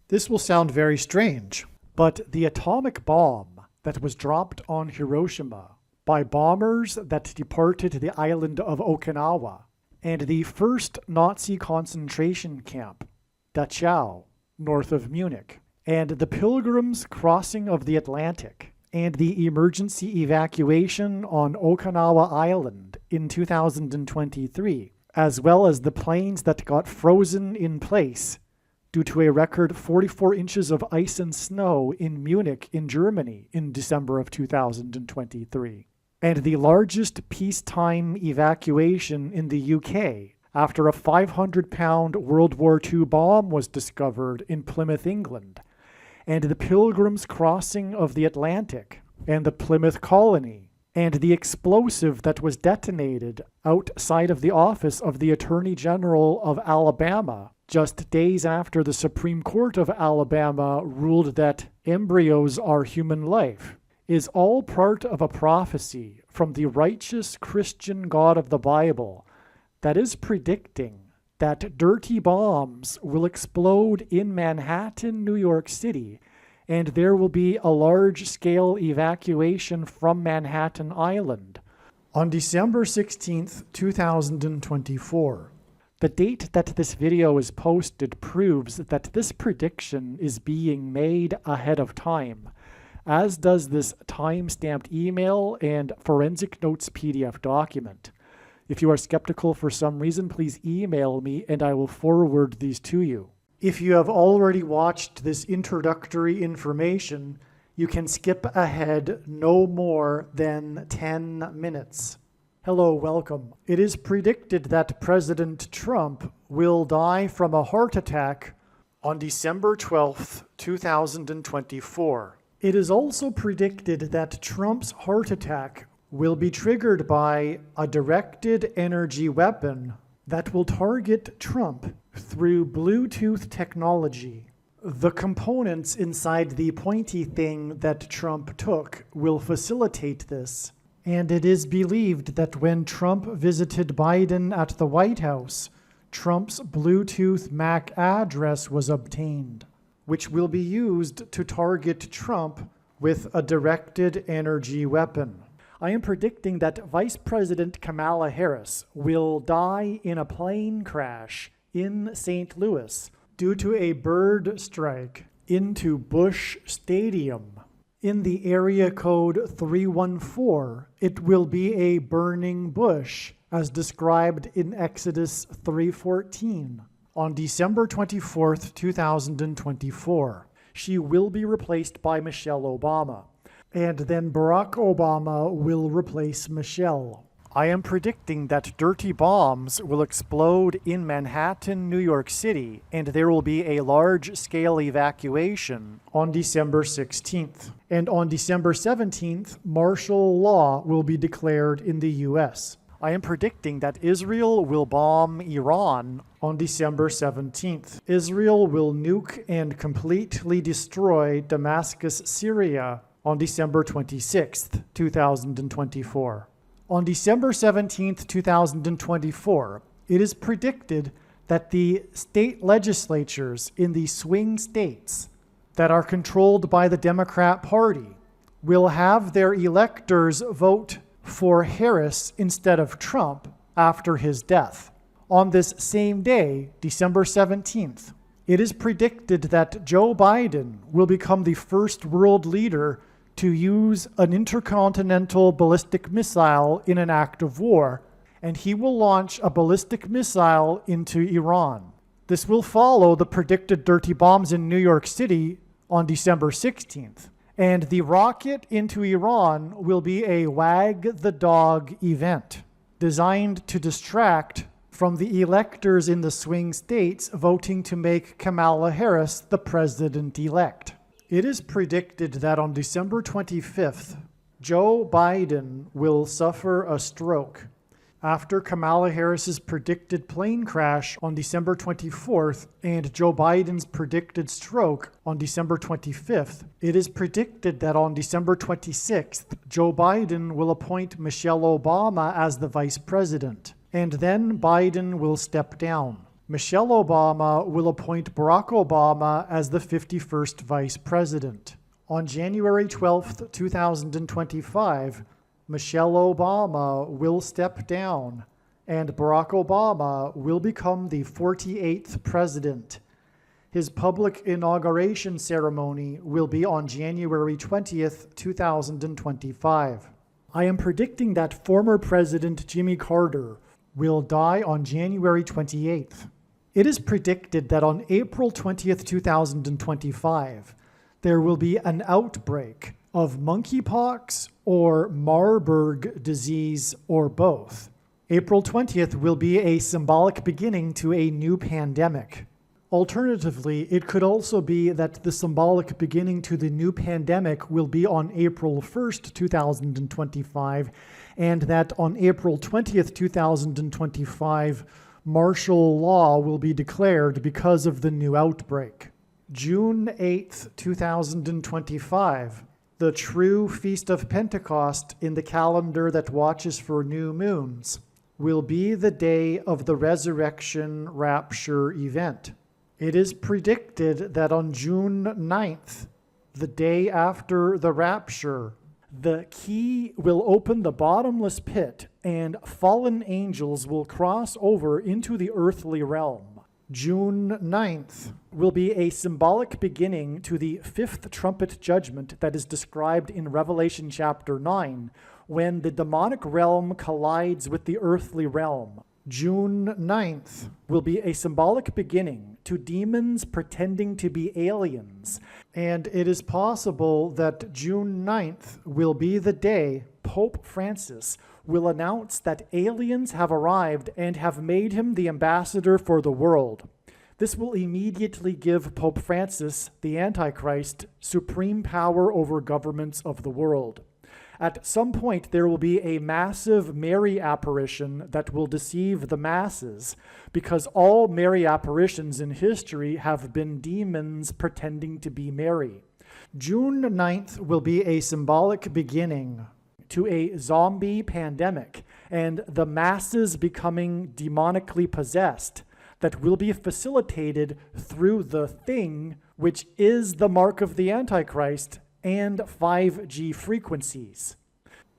This will sound very strange, but the atomic bomb that was dropped on Hiroshima by bombers that departed the island of Okinawa and the first Nazi concentration camp, Dachau, north of Munich, and the Pilgrims' crossing of the Atlantic, and the emergency evacuation on Okinawa Island in 2023, as well as the planes that got frozen in place due to a record 44 inches of ice and snow in Munich in Germany in December of 2023, and the largest peacetime evacuation in the UK after a 500-pound World War II bomb was discovered in Plymouth, England, and the Pilgrims' crossing of the Atlantic, and the Plymouth colony, and the explosive that was detonated outside of the office of the Attorney General of Alabama just days after the Supreme Court of Alabama ruled that embryos are human life, is all part of a prophecy from the righteous Christian God of the Bible that is predicting that dirty bombs will explode in Manhattan, New York City, and there will be a large-scale evacuation from Manhattan Island on December 16th, 2024. The date that this video is posted proves that this prediction is being made ahead of time, as does this time-stamped email and forensic notes PDF document. If you are skeptical for some reason, please email me and I will forward these to you. If you have already watched this introductory information, you can skip ahead no more than 10 minutes. Hello, welcome. It is predicted that President Trump will die from a heart attack on December 12th, 2024. It is also predicted that Trump's heart attack will be triggered by a directed energy weapon that will target Trump through Bluetooth technology. The components inside the pointy thing that Trump took will facilitate this, and it is believed that when Trump visited Biden at the White House, Trump's Bluetooth MAC address was obtained, which will be used to target Trump with a directed energy weapon. I am predicting that Vice President Kamala Harris will die in a plane crash in St. Louis due to a bird strike into Busch Stadium. In the area code 314, it will be a burning bush, as described in Exodus 3:14. On December 24th, 2024, she will be replaced by Michelle Obama. And then Barack Obama will replace Michelle. I am predicting that dirty bombs will explode in Manhattan, New York City, and there will be a large-scale evacuation on December 16th. And on December 17th, martial law will be declared in the U.S. I am predicting that Israel will bomb Iran on December 17th. Israel will nuke and completely destroy Damascus, Syria on December 26th, 2024. On December 17th, 2024, it is predicted that the state legislatures in the swing states that are controlled by the Democrat Party will have their electors vote for Harris instead of Trump after his death. On this same day, December 17th, it is predicted that Joe Biden will become the first world leader to use an intercontinental ballistic missile in an act of war, and he will launch a ballistic missile into Iran. This will follow the predicted dirty bombs in New York City on December 16th. And the rocket into Iran will be a wag the dog event designed to distract from the electors in the swing states voting to make Kamala Harris the president-elect. It is predicted that on December 25th, Joe Biden will suffer a stroke. After Kamala Harris's predicted plane crash on December 24th and Joe Biden's predicted stroke on December 25th, it is predicted that on December 26th, Joe Biden will appoint Michelle Obama as the vice president, and then Biden will step down. Michelle Obama will appoint Barack Obama as the 51st Vice President. On January 12, 2025, Michelle Obama will step down, and Barack Obama will become the 48th President. His public inauguration ceremony will be on January 20th, 2025. I am predicting that former President Jimmy Carter will die on January 28th. It is predicted that on April 20th, 2025, there will be an outbreak of monkeypox or Marburg disease or both. April 20th will be a symbolic beginning to a new pandemic. Alternatively, it could also be that the symbolic beginning to the new pandemic will be on April 1st, 2025, and that on April 20th, 2025, martial law will be declared because of the new outbreak. June 8th, 2025, the true Feast of Pentecost in the calendar that watches for new moons, will be the day of the resurrection rapture event. It is predicted that on June 9th, the day after the rapture, the key will open the bottomless pit and fallen angels will cross over into the earthly realm. June 9th will be a symbolic beginning to the fifth trumpet judgment that is described in Revelation chapter 9, when the demonic realm collides with the earthly realm. June 9th will be a symbolic beginning to demons pretending to be aliens, and it is possible that June 9th will be the day Pope Francis will announce that aliens have arrived and have made him the ambassador for the world. This will immediately give Pope Francis, the Antichrist, supreme power over governments of the world. At some point, there will be a massive Mary apparition that will deceive the masses, because all Mary apparitions in history have been demons pretending to be Mary. June 9th will be a symbolic beginning to a zombie pandemic and the masses becoming demonically possessed that will be facilitated through the thing, which is the mark of the Antichrist, and 5G frequencies.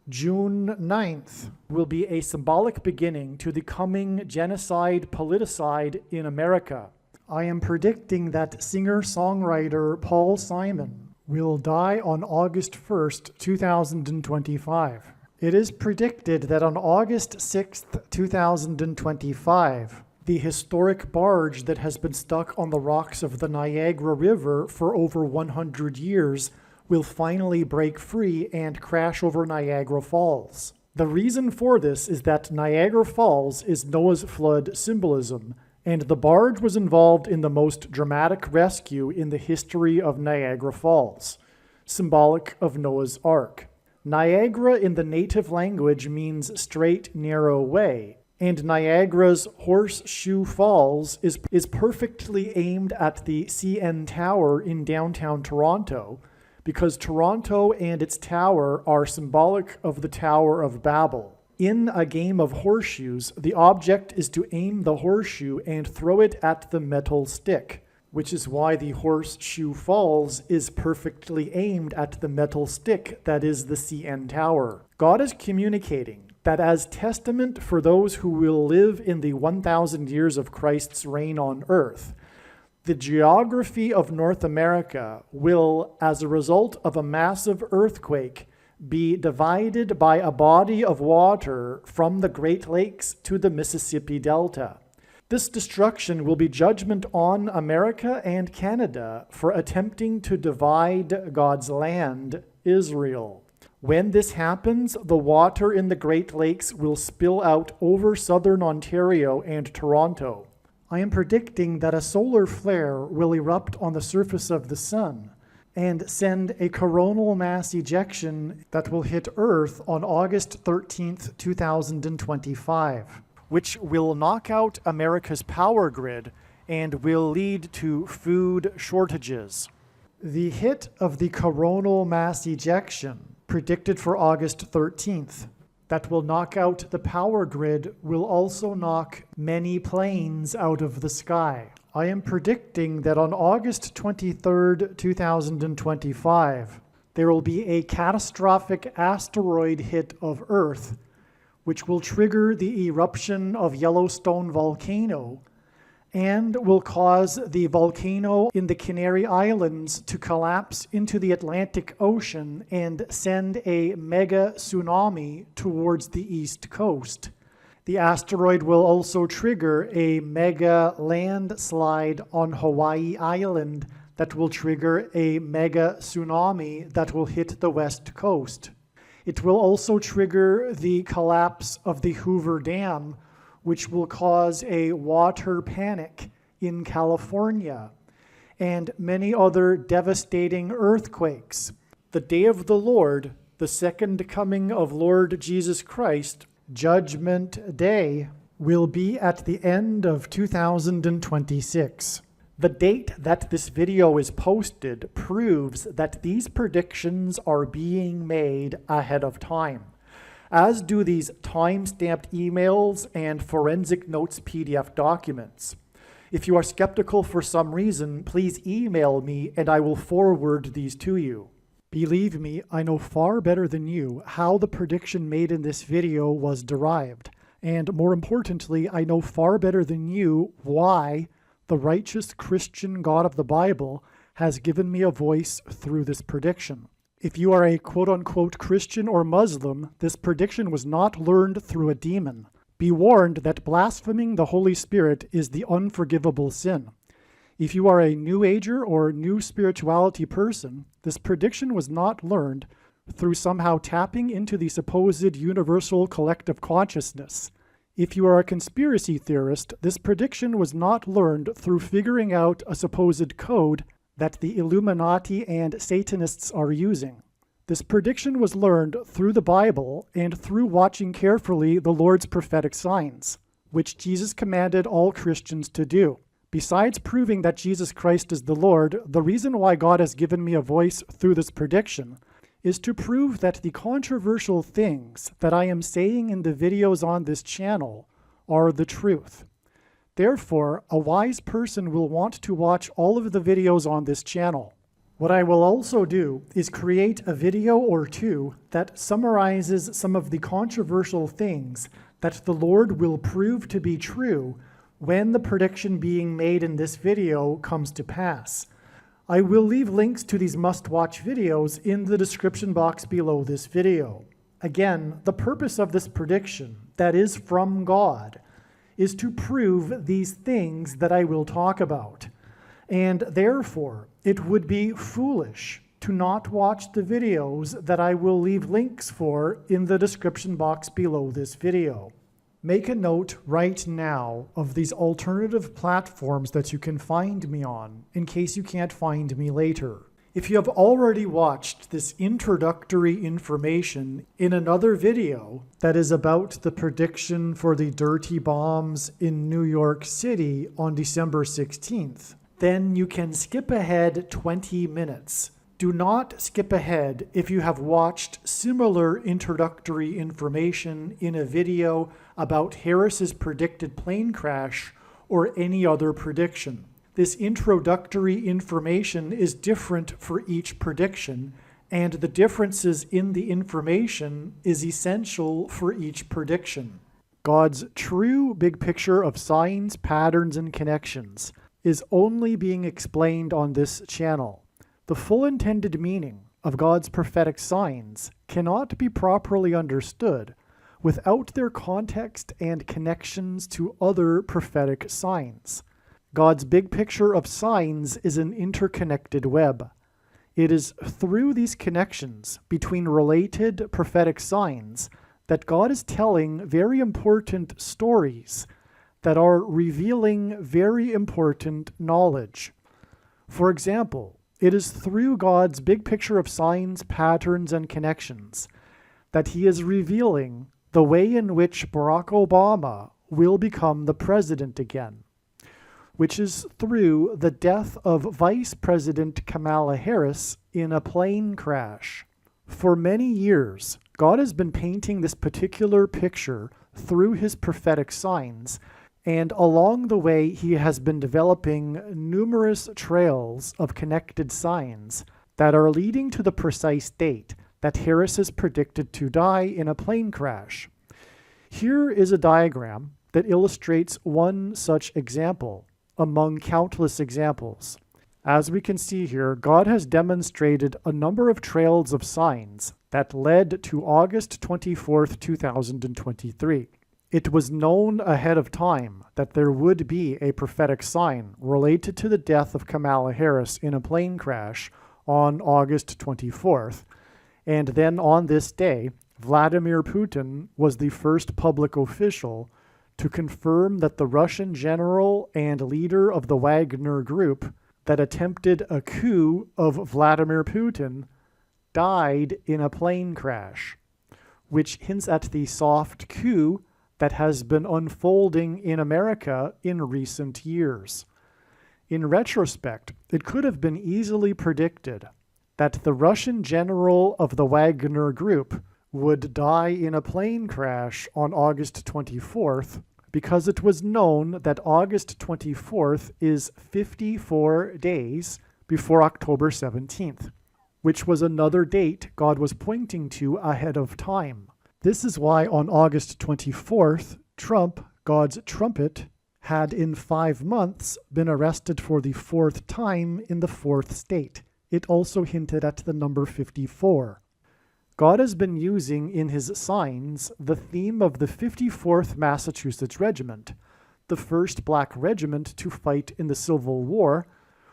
June 9th will be a symbolic beginning to the coming genocide politicide in America. I am predicting that singer-songwriter Paul Simon will die on August 1st, 2025. It is predicted that on August 6th, 2025, the historic barge that has been stuck on the rocks of the Niagara River for over 100 years will finally break free and crash over Niagara Falls. The reason for this is that Niagara Falls is Noah's flood symbolism, and the barge was involved in the most dramatic rescue in the history of Niagara Falls, symbolic of Noah's Ark. Niagara in the native language means straight, narrow way, and Niagara's Horseshoe Falls is perfectly aimed at the CN Tower in downtown Toronto, because Toronto and its tower are symbolic of the Tower of Babel. In a game of horseshoes, the object is to aim the horseshoe and throw it at the metal stick, which is why the Horseshoe Falls is perfectly aimed at the metal stick that is the CN Tower. God is communicating that as testament for those who will live in the 1,000 years of Christ's reign on earth, the geography of North America will, as a result of a massive earthquake, be divided by a body of water from the Great Lakes to the Mississippi Delta. This destruction will be judgment on America and Canada for attempting to divide God's land, Israel. When this happens, the water in the Great Lakes will spill out over southern Ontario and Toronto. I am predicting that a solar flare will erupt on the surface of the sun and send a coronal mass ejection that will hit Earth on August 13th, 2025, which will knock out America's power grid and will lead to food shortages. The hit of the coronal mass ejection, predicted for August 13th, that will knock out the power grid will also knock many planes out of the sky. I am predicting that on August 23rd, 2025, there will be a catastrophic asteroid hit of Earth, which will trigger the eruption of Yellowstone volcano and will cause the volcano in the Canary Islands to collapse into the Atlantic Ocean and send a mega tsunami towards the east coast. The asteroid will also trigger a mega landslide on Hawaii Island that will trigger a mega tsunami that will hit the west coast. It will also trigger the collapse of the Hoover Dam, which will cause a water panic in California, and many other devastating earthquakes. The day of the Lord, the second coming of Lord Jesus Christ, Judgment Day, will be at the end of 2026. The date that this video is posted proves that these predictions are being made ahead of time, as do these time-stamped emails and forensic notes PDF documents. If you are skeptical for some reason, please email me and I will forward these to you. Believe me, I know far better than you how the prediction made in this video was derived. And more importantly, I know far better than you why the righteous Christian God of the Bible has given me a voice through this prediction. If you are a quote-unquote Christian or Muslim, this prediction was not learned through a demon. Be warned that blaspheming the Holy Spirit is the unforgivable sin. If you are a New Ager or New Spirituality person, this prediction was not learned through somehow tapping into the supposed universal collective consciousness. If you are a conspiracy theorist, this prediction was not learned through figuring out a supposed code that the Illuminati and Satanists are using. This prediction was learned through the Bible and through watching carefully the Lord's prophetic signs, which Jesus commanded all Christians to do. Besides proving that Jesus Christ is the Lord, the reason why God has given me a voice through this prediction is to prove that the controversial things that I am saying in the videos on this channel are the truth. Therefore, a wise person will want to watch all of the videos on this channel. What I will also do is create a video or two that summarizes some of the controversial things that the Lord will prove to be true when the prediction being made in this video comes to pass. I will leave links to these must-watch videos in the description box below this video. Again, the purpose of this prediction, that is from God, is to prove these things that I will talk about. And therefore, it would be foolish to not watch the videos that I will leave links for in the description box below this video. Make a note right now of these alternative platforms that you can find me on, in case you can't find me later. If you have already watched this introductory information in another video that is about the prediction for the dirty bombs in New York City on December 16th, then you can skip ahead 20 minutes. Do not skip ahead if you have watched similar introductory information in a video about Harris's predicted plane crash or any other prediction. This introductory information is different for each prediction, and the differences in the information is essential for each prediction. God's true big picture of signs, patterns, and connections is only being explained on this channel. The full intended meaning of God's prophetic signs cannot be properly understood without their context and connections to other prophetic signs. God's big picture of signs is an interconnected web. It is through these connections between related prophetic signs that God is telling very important stories that are revealing very important knowledge. For example, it is through God's big picture of signs, patterns, and connections that he is revealing the way in which Barack Obama will become the president again, which is through the death of Vice President Kamala Harris in a plane crash. For many years, God has been painting this particular picture through his prophetic signs, and along the way he has been developing numerous trails of connected signs that are leading to the precise date that Harris is predicted to die in a plane crash. Here is a diagram that illustrates one such example among countless examples. As we can see here, God has demonstrated a number of trails of signs that led to August 24th, 2023. It was known ahead of time that there would be a prophetic sign related to the death of Kamala Harris in a plane crash on August 24th. And then on this day, Vladimir Putin was the first public official to confirm that the Russian general and leader of the Wagner Group that attempted a coup of Vladimir Putin died in a plane crash, which hints at the soft coup that has been unfolding in America in recent years. In retrospect, it could have been easily predicted that the Russian general of the Wagner Group would die in a plane crash on August 24th because it was known that August 24th is 54 days before October 17th, which was another date God was pointing to ahead of time. This is why on August 24th, Trump, God's trumpet, had in 5 months been arrested for the 4th time in the 4th state. It also hinted at the number 54. God has been using in his signs the theme of the 54th Massachusetts Regiment, the first black regiment to fight in the Civil War,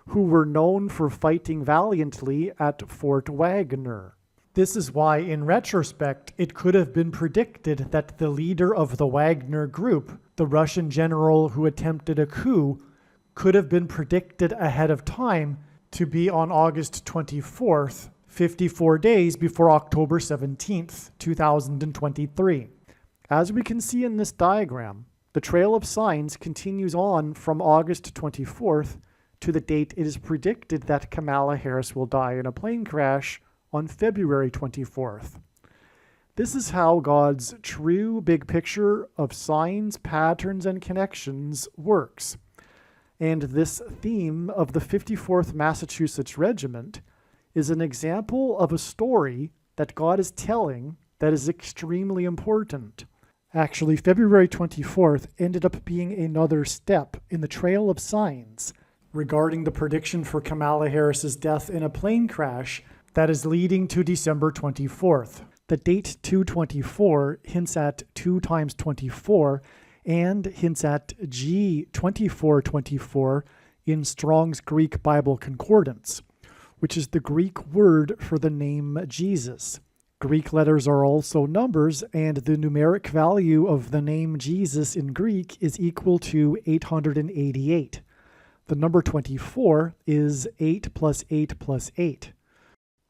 who were known for fighting valiantly at Fort Wagner. This is why, in retrospect, it could have been predicted that the leader of the Wagner Group, the Russian general who attempted a coup, could have been predicted ahead of time to be on August 24th, 54 days before October 17th, 2023. As we can see in this diagram, the trail of signs continues on from August 24th to the date it is predicted that Kamala Harris will die in a plane crash on February 24th. This is how God's true big picture of signs, patterns, and connections works. And this theme of the 54th Massachusetts Regiment is an example of a story that God is telling that is extremely important. Actually, February 24th ended up being another step in the trail of signs regarding the prediction for Kamala Harris's death in a plane crash that is leading to December 24th. The date 224 hints at 2 times 24 and hints at G2424 in Strong's Greek Bible Concordance, which is the Greek word for the name Jesus. Greek letters are also numbers, and the numeric value of the name Jesus in Greek is equal to 888. The number 24 is 8 plus 8 plus 8.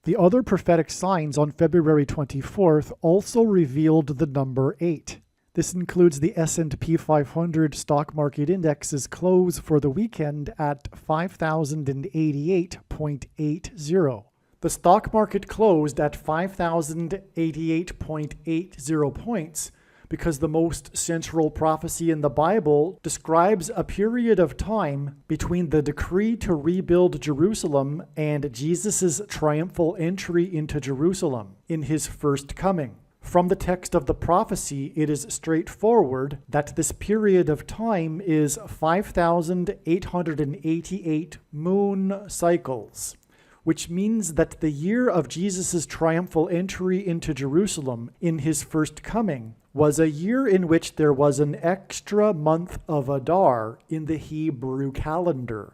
The other prophetic signs on February 24th also revealed the number 8. This includes the S&P 500 stock market index's close for the weekend at 5,088.80. The stock market closed at 5,088.80 points because the most central prophecy in the Bible describes a period of time between the decree to rebuild Jerusalem and Jesus' triumphal entry into Jerusalem in his first coming. From the text of the prophecy, it is straightforward that this period of time is 5,888 moon cycles, which means that the year of Jesus' triumphal entry into Jerusalem in his first coming was a year in which there was an extra month of Adar in the Hebrew calendar.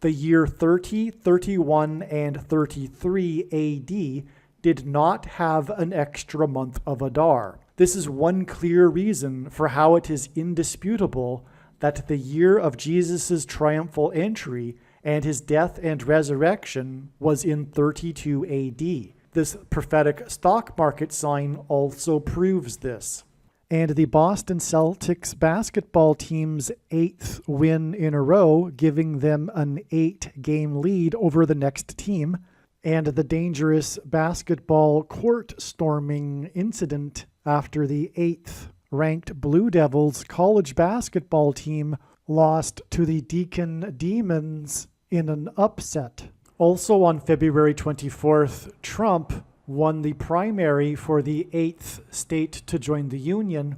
The year 30, 31, and 33 AD did not have an extra month of Adar. This is one clear reason for how it is indisputable that the year of Jesus' triumphal entry and his death and resurrection was in 32 AD. This prophetic stock market sign also proves this. And the Boston Celtics basketball team's 8th win in a row, giving them an 8-game lead over the next team, and the dangerous basketball court storming incident after the 8th-ranked Blue Devils college basketball team lost to the Deacon Demons in an upset. Also on February 24th, Trump won the primary for the 8th state to join the Union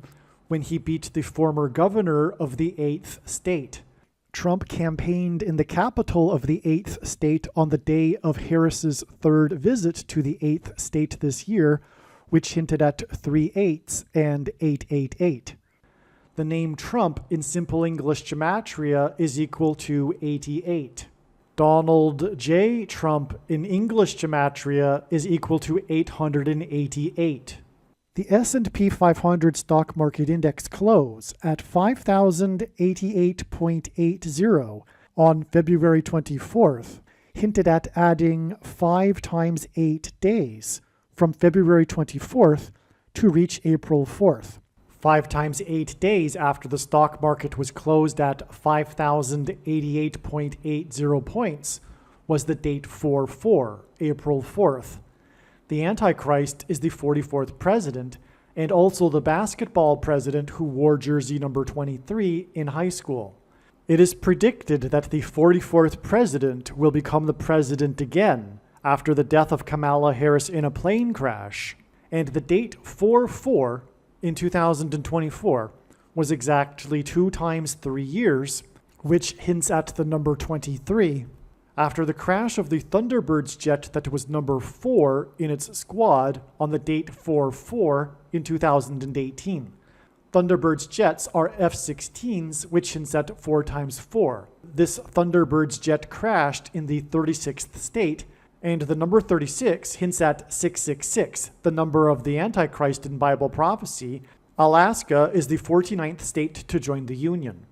when he beat the former governor of the 8th state. Trump campaigned in the capital of the 8th state on the day of Harris's third visit to the 8th state this year, which hinted at 3 8s and 888. The name Trump in Simple English Gematria is equal to 88. Donald J. Trump in English Gematria is equal to 888. The S&P 500 stock market index closed at 5,088.80 on February 24th, hinted at adding 5 times 8 days from February 24th to reach April 4th. 5 times 8 days after the stock market was closed at 5,088.80 points was the date 4/4, April 4th. The Antichrist is the 44th president and also the basketball president who wore jersey number 23 in high school. It is predicted that the 44th president will become the president again after the death of Kamala Harris in a plane crash, and the date 4/4 in 2024 was exactly 2 times 3 years, which hints at the number 23. After the crash of the Thunderbirds jet that was number 4 in its squad on the date 4/4 in 2018. Thunderbirds jets are F-16s, which hints at 4 times 4. This Thunderbirds jet crashed in the 36th state, and the number 36 hints at 666, the number of the Antichrist in Bible prophecy. Alaska is the 49th state to join the Union.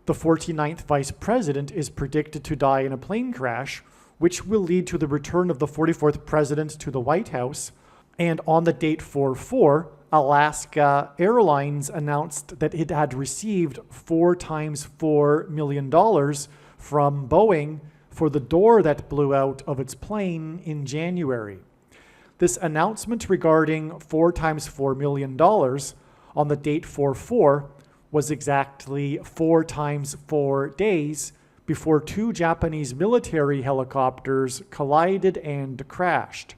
The 49th vice president is predicted to die in a plane crash, which will lead to the return of the 44th president to the White House. And on the date 4/4, Alaska Airlines announced that it had received $4 times $4 million from Boeing for the door that blew out of its plane in January. This announcement regarding $4 times $4 million on the date 4/4 was exactly 4 times 4 days before 2 Japanese military helicopters collided and crashed.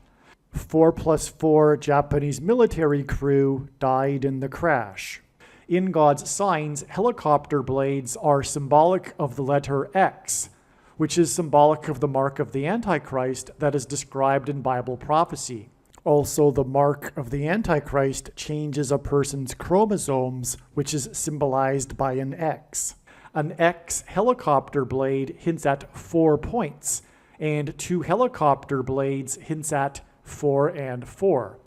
4 + 4 Japanese military crew died in the crash. In God's signs, helicopter blades are symbolic of the letter X, which is symbolic of the mark of the Antichrist that is described in Bible prophecy. Also, the mark of the Antichrist changes a person's chromosomes, which is symbolized by an X. An X helicopter blade hints at 4 points, and 2 helicopter blades hints at 4 and 4.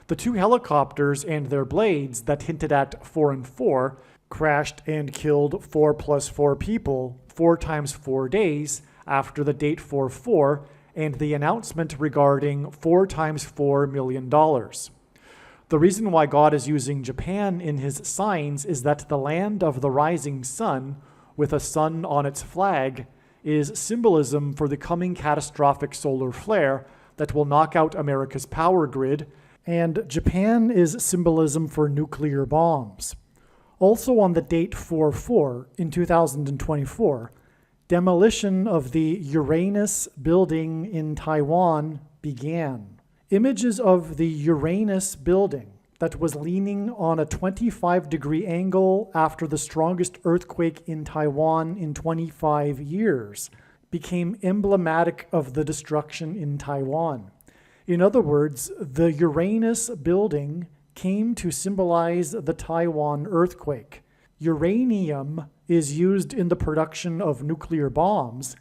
The 2 helicopters and their blades that hinted at 4 and 4 crashed and killed 4 + 4 people 4 times 4 days after the date 4/4 and the announcement regarding $4 times $4 million. The reason why God is using Japan in his signs is that the land of the rising sun, with a sun on its flag, is symbolism for the coming catastrophic solar flare that will knock out America's power grid, and Japan is symbolism for nuclear bombs. Also on the date 4/4 in 2024, demolition of the Uranus building in Taiwan began. Images of the Uranus building that was leaning on a 25-degree angle after the strongest earthquake in Taiwan in 25 years became emblematic of the destruction in Taiwan. In other words, the Uranus building came to symbolize the Taiwan earthquake. Uranium is used in the production of nuclear bombs,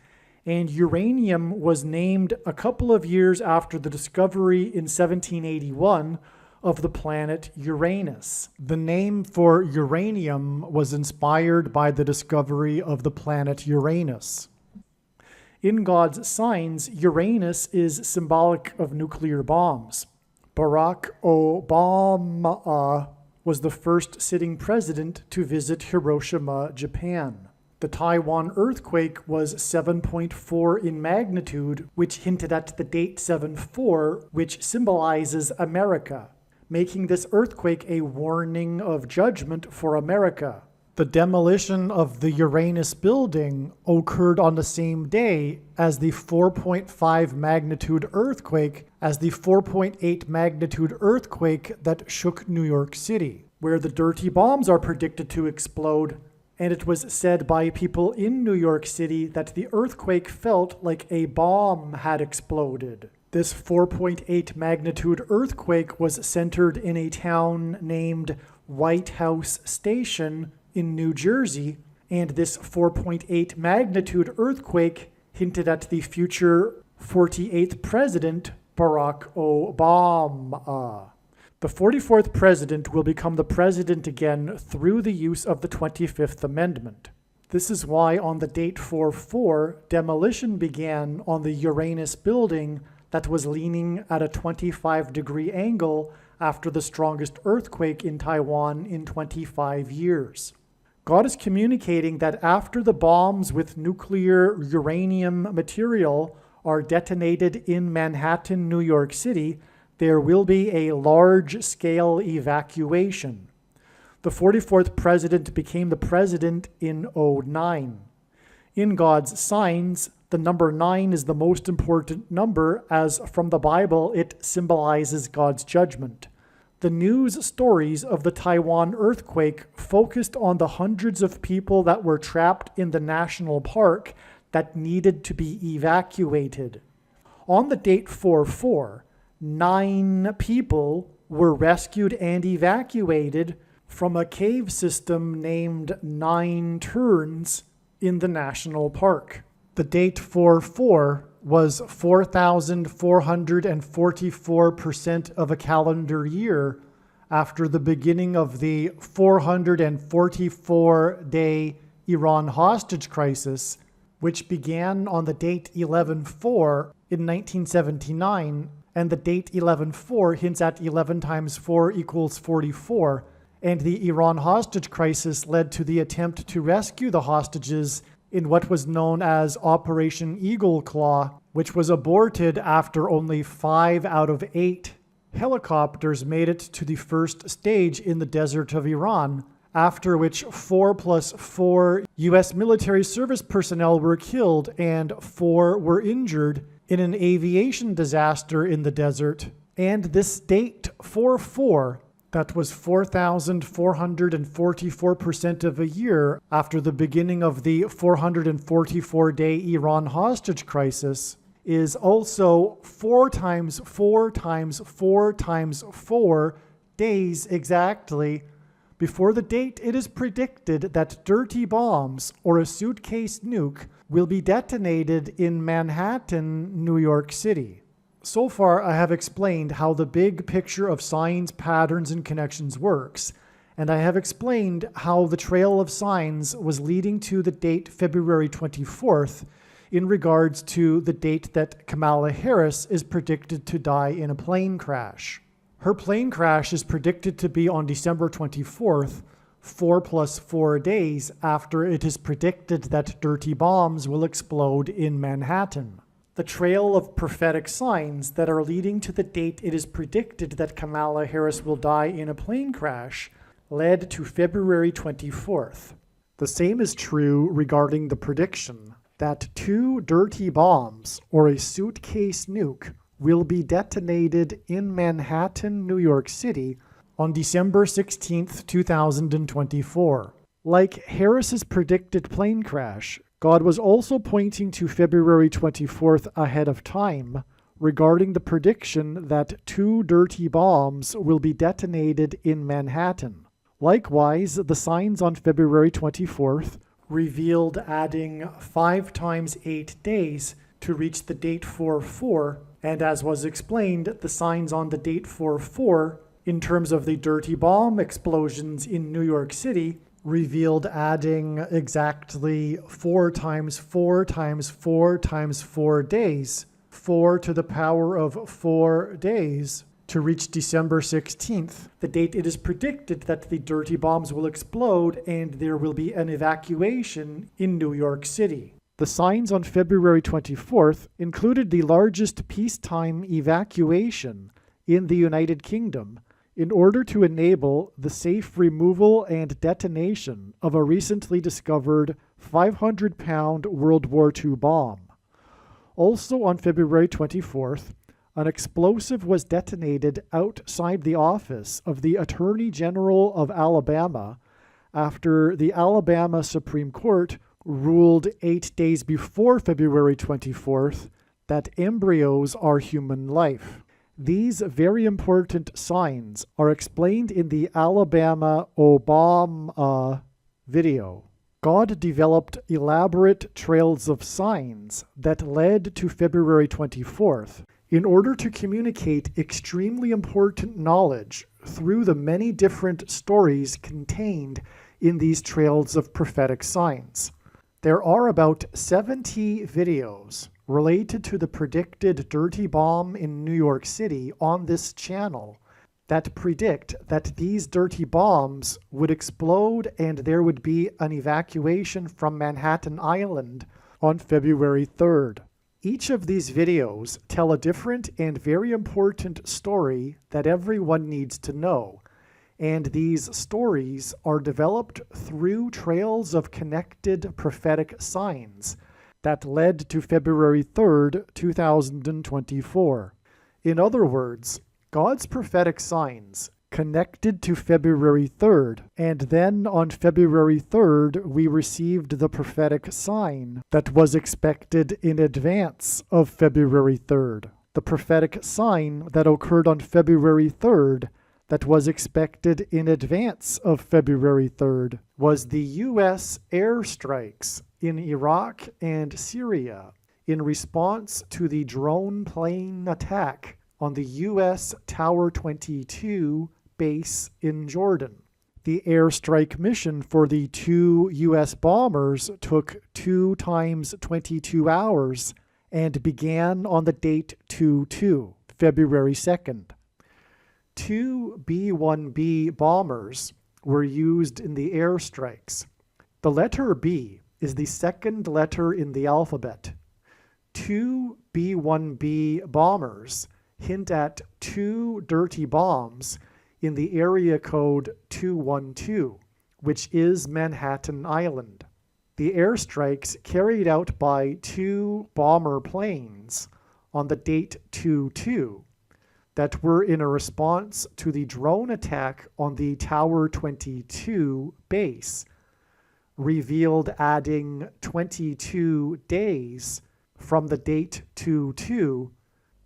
and uranium was named a couple of years after the discovery in 1781 of the planet Uranus. The name for uranium was inspired by the discovery of the planet Uranus. In God's signs, Uranus is symbolic of nuclear bombs. Barack Obama was the first sitting president to visit Hiroshima, Japan. The Taiwan earthquake was 7.4 in magnitude, which hinted at the date 7/4, which symbolizes America, making this earthquake a warning of judgment for America. The demolition of the Uranus building occurred on the same day as the 4.5 magnitude earthquake as the 4.8 magnitude earthquake that shook New York City, where the dirty bombs are predicted to explode. And it was said by people in New York City that the earthquake felt like a bomb had exploded. This 4.8 magnitude earthquake was centered in a town named White House Station in New Jersey, and this 4.8 magnitude earthquake hinted at the future 48th president, Barack Obama. The 44th president will become the president again through the use of the 25th Amendment. This is why on the date 4/4, demolition began on the Uranus building that was leaning at a 25-degree angle after the strongest earthquake in Taiwan in 25 years. God is communicating that after the bombs with nuclear uranium material are detonated in Manhattan, New York City, there will be a large-scale evacuation. The 44th president became the president in 2009. In God's signs, the number 9 is the most important number, as from the Bible it symbolizes God's judgment. The news stories of the Taiwan earthquake focused on the hundreds of people that were trapped in the national park that needed to be evacuated. On the date 4/4, 9 people were rescued and evacuated from a cave system named 9 Turns in the national park. The date 4/4 was 4,444% of a calendar year after the beginning of the 444-day Iran hostage crisis, which began on the date 11/4 in 1979, and the date 11/4 hints at 11 times 4 equals 44, and the Iran hostage crisis led to the attempt to rescue the hostages in what was known as Operation Eagle Claw, which was aborted after only 5 out of 8 helicopters made it to the first stage in the desert of Iran, after which 4 plus 4 U.S. military service personnel were killed and 4 were injured in an aviation disaster in the desert. And this date 4/4, that was 4,444% of a year after the beginning of the 444-day Iran hostage crisis, is also 4 times 4 times 4 times 4 days exactly before the date it is predicted that dirty bombs or a suitcase nuke will be detonated in Manhattan, New York City. So far, I have explained how the big picture of signs, patterns, and connections works, and I have explained how the trail of signs was leading to the date February 24th in regards to the date that Kamala Harris is predicted to die in a plane crash. Her plane crash is predicted to be on December 24th, 4 plus 4 days after it is predicted that dirty bombs will explode in Manhattan. The trail of prophetic signs that are leading to the date it is predicted that Kamala Harris will die in a plane crash led to February 24th. The same is true regarding the prediction that 2 dirty bombs or a suitcase nuke will be detonated in Manhattan, New York City on December 16th, 2024. Like Harris's predicted plane crash, God was also pointing to February 24th ahead of time regarding the prediction that 2 dirty bombs will be detonated in Manhattan. Likewise, the signs on February 24th revealed adding 5 times 8 days to reach the date 4/4, and as was explained, the signs on the date 4/4 in terms of the dirty bomb explosions in New York City revealed adding exactly 4 times 4 times 4 times 4 days, 4 to the power of 4 days, to reach December 16th, the date it is predicted that the dirty bombs will explode and there will be an evacuation in New York City. The signs on February 24th included the largest peacetime evacuation in the United Kingdom in order to enable the safe removal and detonation of a recently discovered 500-pound World War II bomb. Also on February 24th, an explosive was detonated outside the office of the Attorney General of Alabama after the Alabama Supreme Court ruled 8 days before February 24th that embryos are human life. These very important signs are explained in the AL-ABAMA video. God developed elaborate trails of signs that led to February 24th in order to communicate extremely important knowledge through the many different stories contained in these trails of prophetic signs. There are about 70 videos related to the predicted dirty bomb in New York City on this channel that predict that these dirty bombs would explode and there would be an evacuation from Manhattan Island on February 3rd. Each of these videos tell a different and very important story that everyone needs to know. And these stories are developed through trails of connected prophetic signs that led to February 3rd, 2024. In other words, God's prophetic signs connected to February 3rd, and then on February 3rd, we received the prophetic sign that was expected in advance of February 3rd. The prophetic sign that occurred on February 3rd that was expected in advance of February 3rd was the U.S. airstrikes in Iraq and Syria in response to the drone plane attack on the U.S. Tower 22 base in Jordan. The airstrike mission for the 2 U.S. bombers took 2 times 22 hours and began on the date 2/2, February 2nd. 2 B-1B bombers were used in the airstrikes. The letter B is the second letter in the alphabet. 2 B-1B bombers hint at 2 dirty bombs in the area code 212, which is Manhattan Island. The airstrikes carried out by 2 bomber planes on the date 2/2 that were in a response to the drone attack on the Tower 22 base, revealed adding 22 days from the date 2/2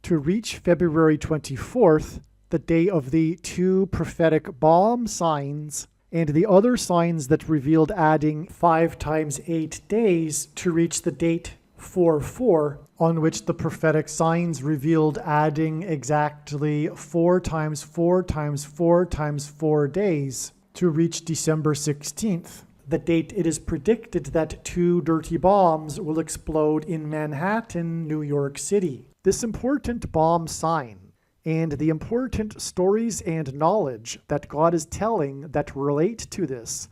to reach February 24th, the day of the 2 prophetic bomb signs, and the other signs that revealed adding 5 times 8 days to reach the date 4/4, on which the prophetic signs revealed adding exactly 4 times 4 times 4 times 4 days to reach December 16th, the date it is predicted that 2 dirty bombs will explode in Manhattan, New York City. This important bomb sign and the important stories and knowledge that God is telling that relate to this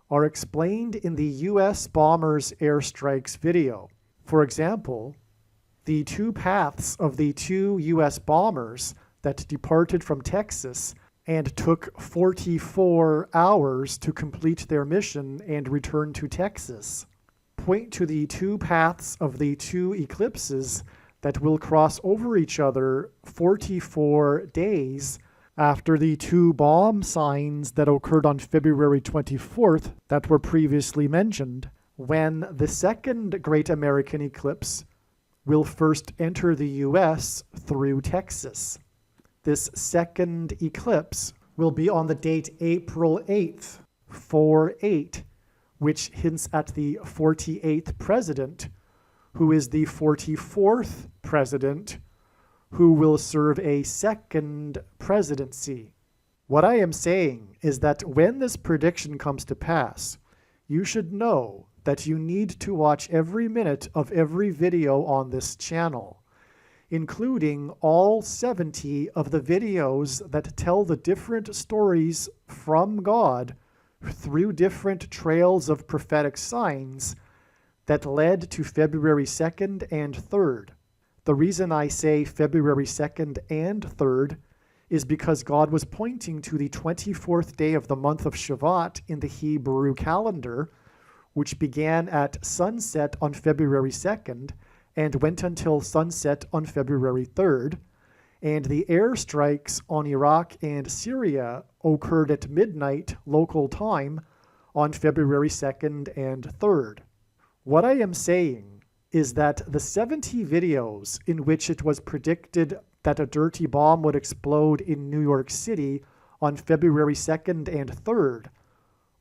are explained in the U.S. bombers' airstrikes video. For example, the 2 paths of the 2 U.S. bombers that departed from Texas and took 44 hours to complete their mission and return to Texas point to the 2 paths of the 2 eclipses that will cross over each other 44 days after the 2 bomb signs that occurred on February 24th that were previously mentioned, when the second Great American Eclipse will first enter the U.S. through Texas. This second eclipse will be on the date April 8th, 4/8, which hints at the 48th president, who is the 44th president, who will serve a second presidency. What I am saying is that when this prediction comes to pass, you should know that you need to watch every minute of every video on this channel. including all 70 of the videos that tell the different stories from God through different trails of prophetic signs that led to February 2nd and 3rd. The reason I say February 2nd and 3rd is because God was pointing to the 24th day of the month of Shavat in the Hebrew calendar, which began at sunset on February 2nd and went until sunset on February 3rd, and the airstrikes on Iraq and Syria occurred at midnight local time on February 2nd and 3rd. What I am saying is that the 70 videos in which it was predicted that a dirty bomb would explode in New York City on February 2nd and 3rd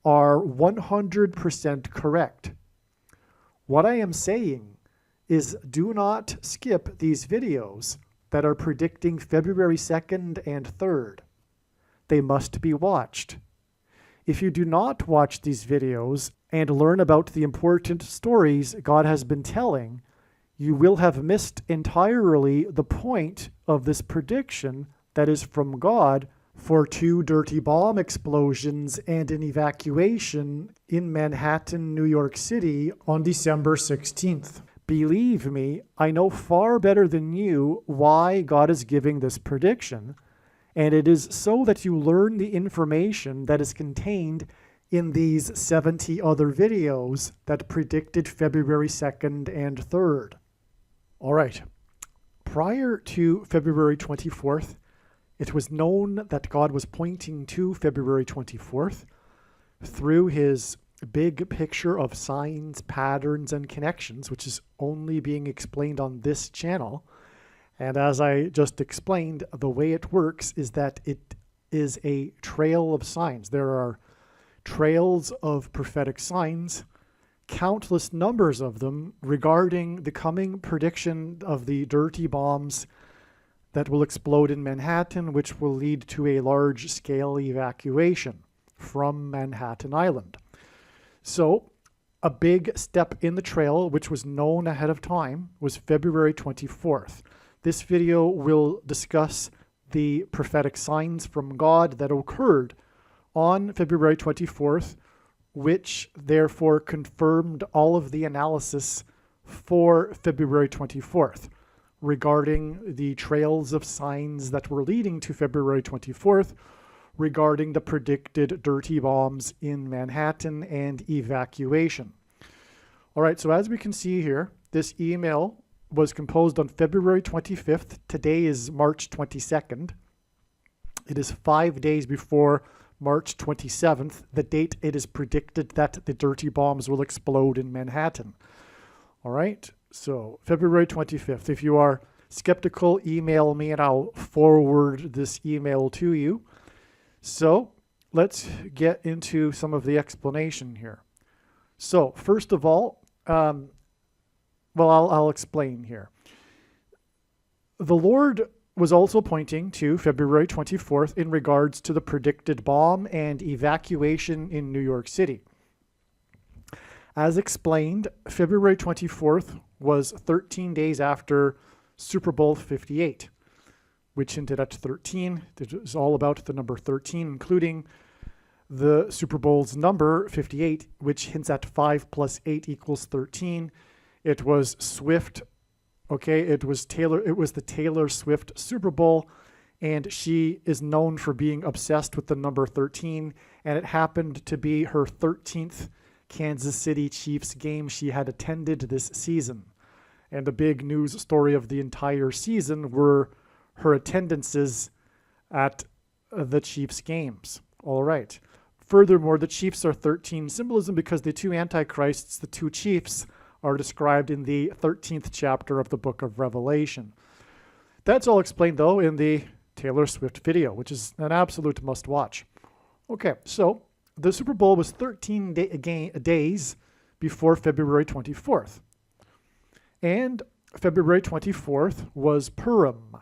are 100% correct. What I am saying is do not skip these videos that are predicting February 2nd and 3rd. They must be watched. If you do not watch these videos and learn about the important stories God has been telling, you will have missed entirely the point of this prediction that is from God for 2 dirty bomb explosions and an evacuation in Manhattan, New York City on December 16th. Believe me, I know far better than you why God is giving this prediction, and it is so that you learn the information that is contained in these 70 other videos that predicted February 2nd and 3rd. All right. Prior to February 24th, it was known that God was pointing to February 24th through his big picture of signs, patterns, and connections, which is only being explained on this channel. And as I just explained, the way it works is that it is a trail of signs. There are trails of prophetic signs, countless numbers of them, regarding the coming prediction of the dirty bombs that will explode in Manhattan, which will lead to a large-scale evacuation from Manhattan Island. So, a big step in the trail, which was known ahead of time, was February 24th. This video will discuss the prophetic signs from God that occurred on February 24th, which therefore confirmed all of the analysis for February 24th regarding the trails of signs that were leading to February 24th, regarding the predicted dirty bombs in Manhattan and evacuation. All right, so as we can see here, this email was composed on February 25th. Today is March 22nd. It is 5 days before March 27th, the date it is predicted that the dirty bombs will explode in Manhattan. All right, so February 25th. If you are skeptical, email me and I'll forward this email to you. So let's get into some of the explanation here. So first of all, I'll explain here. The Lord was also pointing to February 24th in regards to the predicted bomb and evacuation in New York City. As explained, February 24th was 13 days after Super Bowl 58, which hinted at 13. It was all about the number 13, including the Super Bowl's number 58, which hints at 5 plus 8 equals 13. It was Swift. Okay, it was the Taylor Swift Super Bowl, and she is known for being obsessed with the number 13, and it happened to be her 13th Kansas City Chiefs game she had attended this season. And the big news story of the entire season were her attendances at the Chiefs games. All right. Furthermore, the Chiefs are 13 symbolism because the two antichrists, the two chiefs, are described in the 13th chapter of the book of Revelation. That's all explained, though, in the Taylor Swift video, which is an absolute must-watch. Okay, so the Super Bowl was 13 days before February 24th. And February 24th was Purim.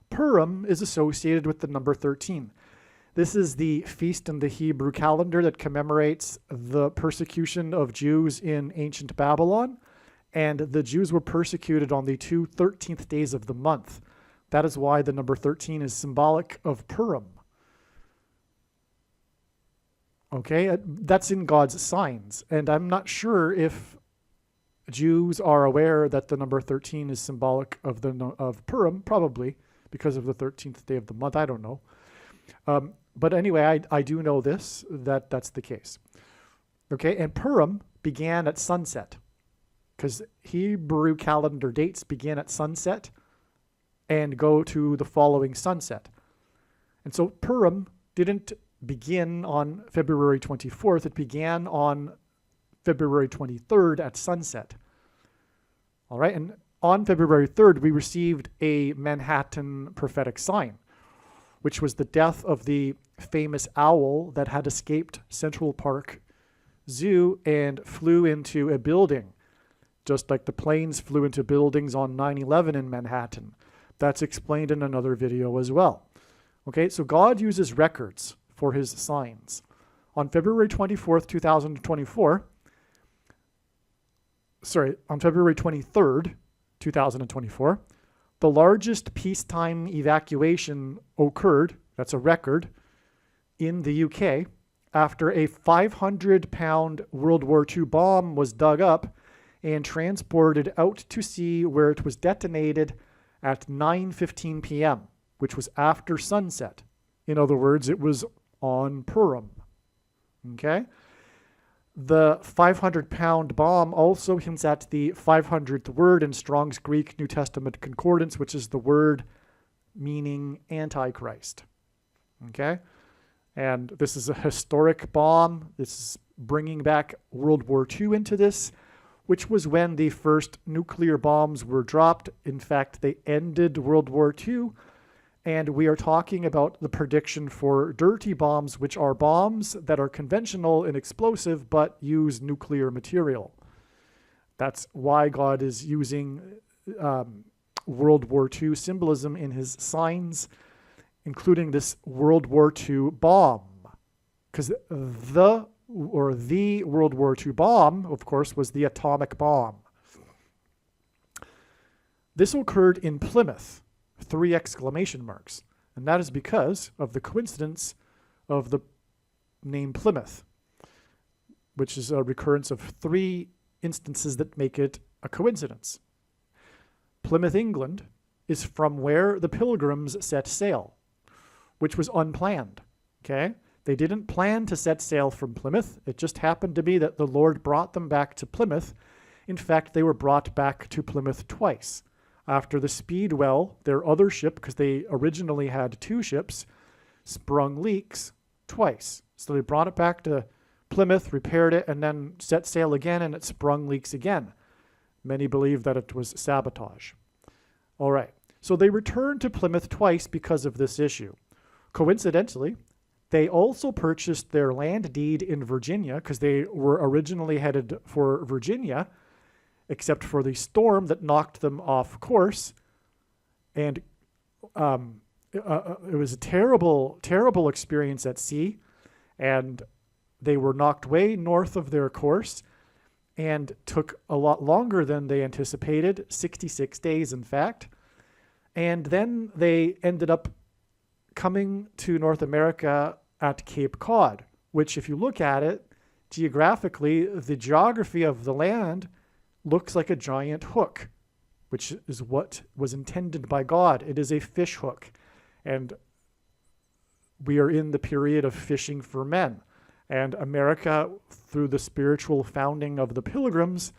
Purim is associated with the number 13. This is the feast in the Hebrew calendar that commemorates the persecution of Jews in ancient Babylon And the Jews were persecuted on the 13th days of the month. That is why the number 13 is symbolic of Purim. Okay, that's in God's signs. And I'm not sure if Jews are aware that the number 13 is symbolic of of Purim, probably because of the 13th day of the month. I don't know. But anyway, I do know this, that's the case. Okay, and Purim began at sunset, because Hebrew calendar dates begin at sunset and go to the following sunset. And so Purim didn't begin on February 24th. It began on February 23rd at sunset. All right, and on February 3rd, we received a Manhattan prophetic sign, which was the death of the famous owl that had escaped Central Park Zoo and flew into a building, just like the planes flew into buildings on 9/11 in Manhattan. That's explained in another video as well. Okay, so God uses records for his signs. On February 24th, 2024, on February 23rd, 2024, the largest peacetime evacuation occurred, that's a record, in the UK after a 500-pound World War II bomb was dug up and transported out to sea, where it was detonated at 9:15 p.m., which was after sunset. In other words, it was on Purim. Okay? The 500-pound bomb also hints at the 500th word in Strong's Greek New Testament Concordance, which is the word meaning Antichrist. Okay? And this is a historic bomb. This is bringing back World War II into this, which was when the first nuclear bombs were dropped. In fact, they ended World War II. And we are talking about the prediction for dirty bombs, which are bombs that are conventional and explosive but use nuclear material. That's why God is using World War II symbolism in his signs, including this World War II bomb. Because the World War II bomb, of course, was the atomic bomb. This occurred in Plymouth. 3 exclamation marks. And that is because of the coincidence of the name Plymouth, which is a recurrence of 3 instances that make it a coincidence. Plymouth, England, is from where the Pilgrims set sail, which was unplanned. Okay? They didn't plan to set sail from Plymouth. It just happened to be that the Lord brought them back to Plymouth. In fact, they were brought back to Plymouth twice. After the Speedwell, their other ship, because they originally had 2 ships, sprung leaks twice. So they brought it back to Plymouth, repaired it, and then set sail again, and it sprung leaks again. Many believe that it was sabotage. All right. So they returned to Plymouth twice because of this issue. Coincidentally, they also purchased their land deed in Virginia, because they were originally headed for Virginia, except for the storm that knocked them off course. And it was a terrible, terrible experience at sea. And they were knocked way north of their course and took a lot longer than they anticipated, 66 days, in fact. And then they ended up coming to North America at Cape Cod, which, if you look at it geographically, the geography of the land looks like a giant hook, which is what was intended by God. It is a fish hook. And we are in the period of fishing for men. And America, through the spiritual founding of the Pilgrims,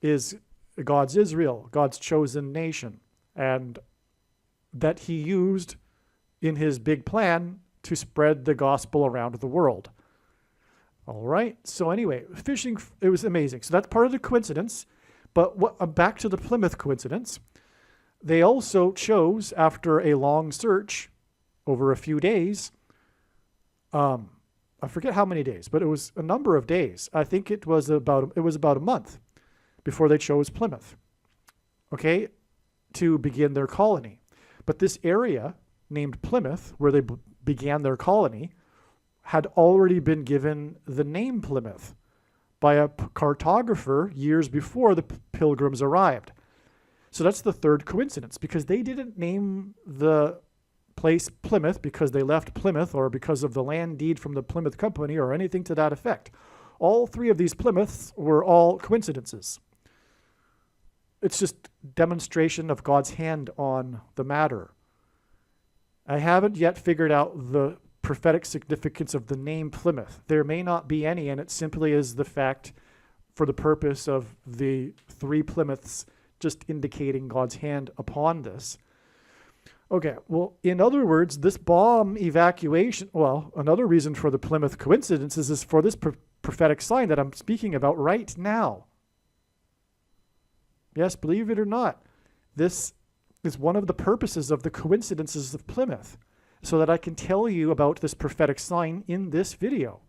is God's Israel, God's chosen nation. And that he used in his big plan to spread the gospel around the world. All right. So anyway, fishing, it was amazing. So that's part of the coincidence. But back to the Plymouth coincidence. They also chose, after a long search over a few days, I forget how many days, but it was a number of days. I think it was about a month before they chose Plymouth, okay, to begin their colony. But this area named Plymouth, where they began their colony, had already been given the name Plymouth by a cartographer years before the pilgrims arrived. So that's the third coincidence, because they didn't name the place Plymouth because they left Plymouth or because of the land deed from the Plymouth Company or anything to that effect. All three of these Plymouths were all coincidences. It's just demonstration of God's hand on the matter. I haven't yet figured out the prophetic significance of the name Plymouth. There may not be any, and it simply is the fact for the purpose of the three Plymouths just indicating God's hand upon this. Okay, well, in other words, this bomb evacuation, well, another reason for the Plymouth coincidences is for this prophetic sign that I'm speaking about right now. Yes, believe it or not, this is one of the purposes of the coincidences of Plymouth, so that I can tell you about this prophetic sign in this video.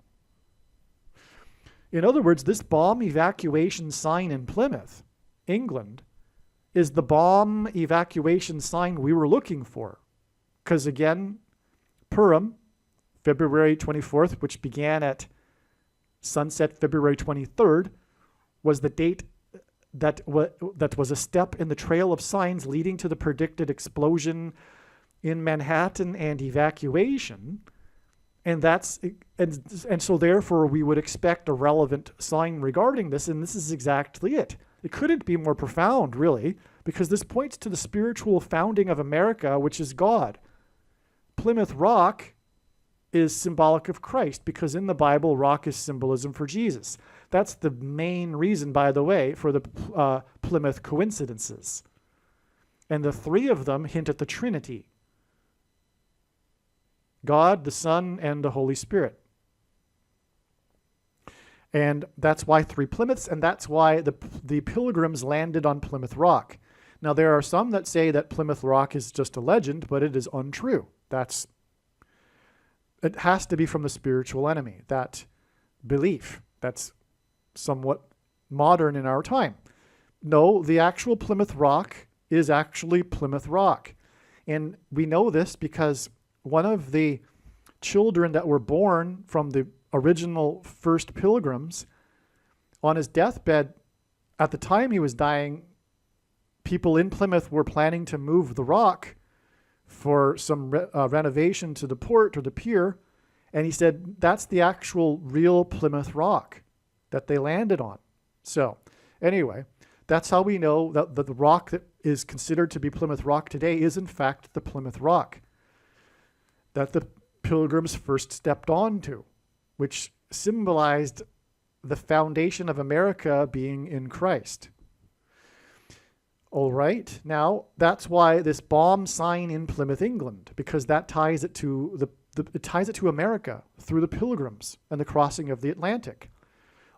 In other words, this bomb evacuation sign in Plymouth, England, is the bomb evacuation sign we were looking for. Because again, Purim, February 24th, which began at sunset February 23rd, was the date that was a step in the trail of signs leading to the predicted explosion in Manhattan and evacuation. And so therefore we would expect a relevant sign regarding this, and this is exactly it. It couldn't be more profound, really, because this points to the spiritual founding of America, which is God. Plymouth Rock is symbolic of Christ, because in the Bible, rock is symbolism for Jesus. That's the main reason, by the way, for the Plymouth coincidences. And the three of them hint at the Trinity: God, the Son, and the Holy Spirit. And that's why three Plymouths, and that's why the pilgrims landed on Plymouth Rock. Now, there are some that say that Plymouth Rock is just a legend, but it is untrue. It has to be from the spiritual enemy, that belief that's somewhat modern in our time. No, the actual Plymouth Rock is actually Plymouth Rock. And we know this because one of the children that were born from the original first pilgrims, on his deathbed, at the time he was dying, people in Plymouth were planning to move the rock for some renovation to the port or the pier. And he said, that's the actual real Plymouth Rock that they landed on. So anyway, that's how we know that the rock that is considered to be Plymouth Rock today is in fact the Plymouth Rock that the pilgrims first stepped onto, which symbolized the foundation of America being in Christ. All right, now that's why this bomb sign in Plymouth, England, because that ties it to it ties it to America through the pilgrims and the crossing of the Atlantic.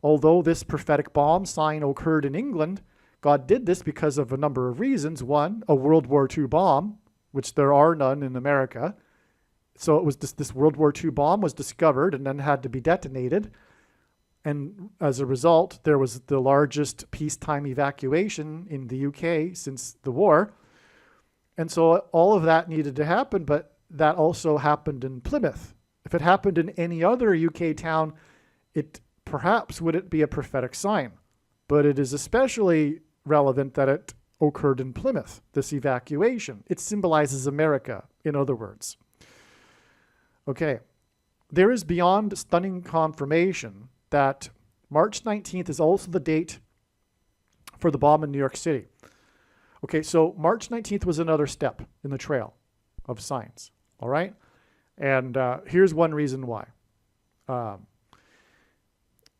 Although this prophetic bomb sign occurred in England, God did this because of a number of reasons. One, a World War II bomb, which there are none in America. So it was this World War II bomb was discovered and then had to be detonated. And as a result, there was the largest peacetime evacuation in the UK since the war. And so all of that needed to happen, but that also happened in Plymouth. If it happened in any other UK town, it perhaps wouldn't be a prophetic sign. But it is especially relevant that it occurred in Plymouth, this evacuation. It symbolizes America, in other words. Okay, there is beyond stunning confirmation that March 19th is also the date for the bomb in New York City. Okay, so March 19th was another step in the trail of signs, all right? And here's one reason why.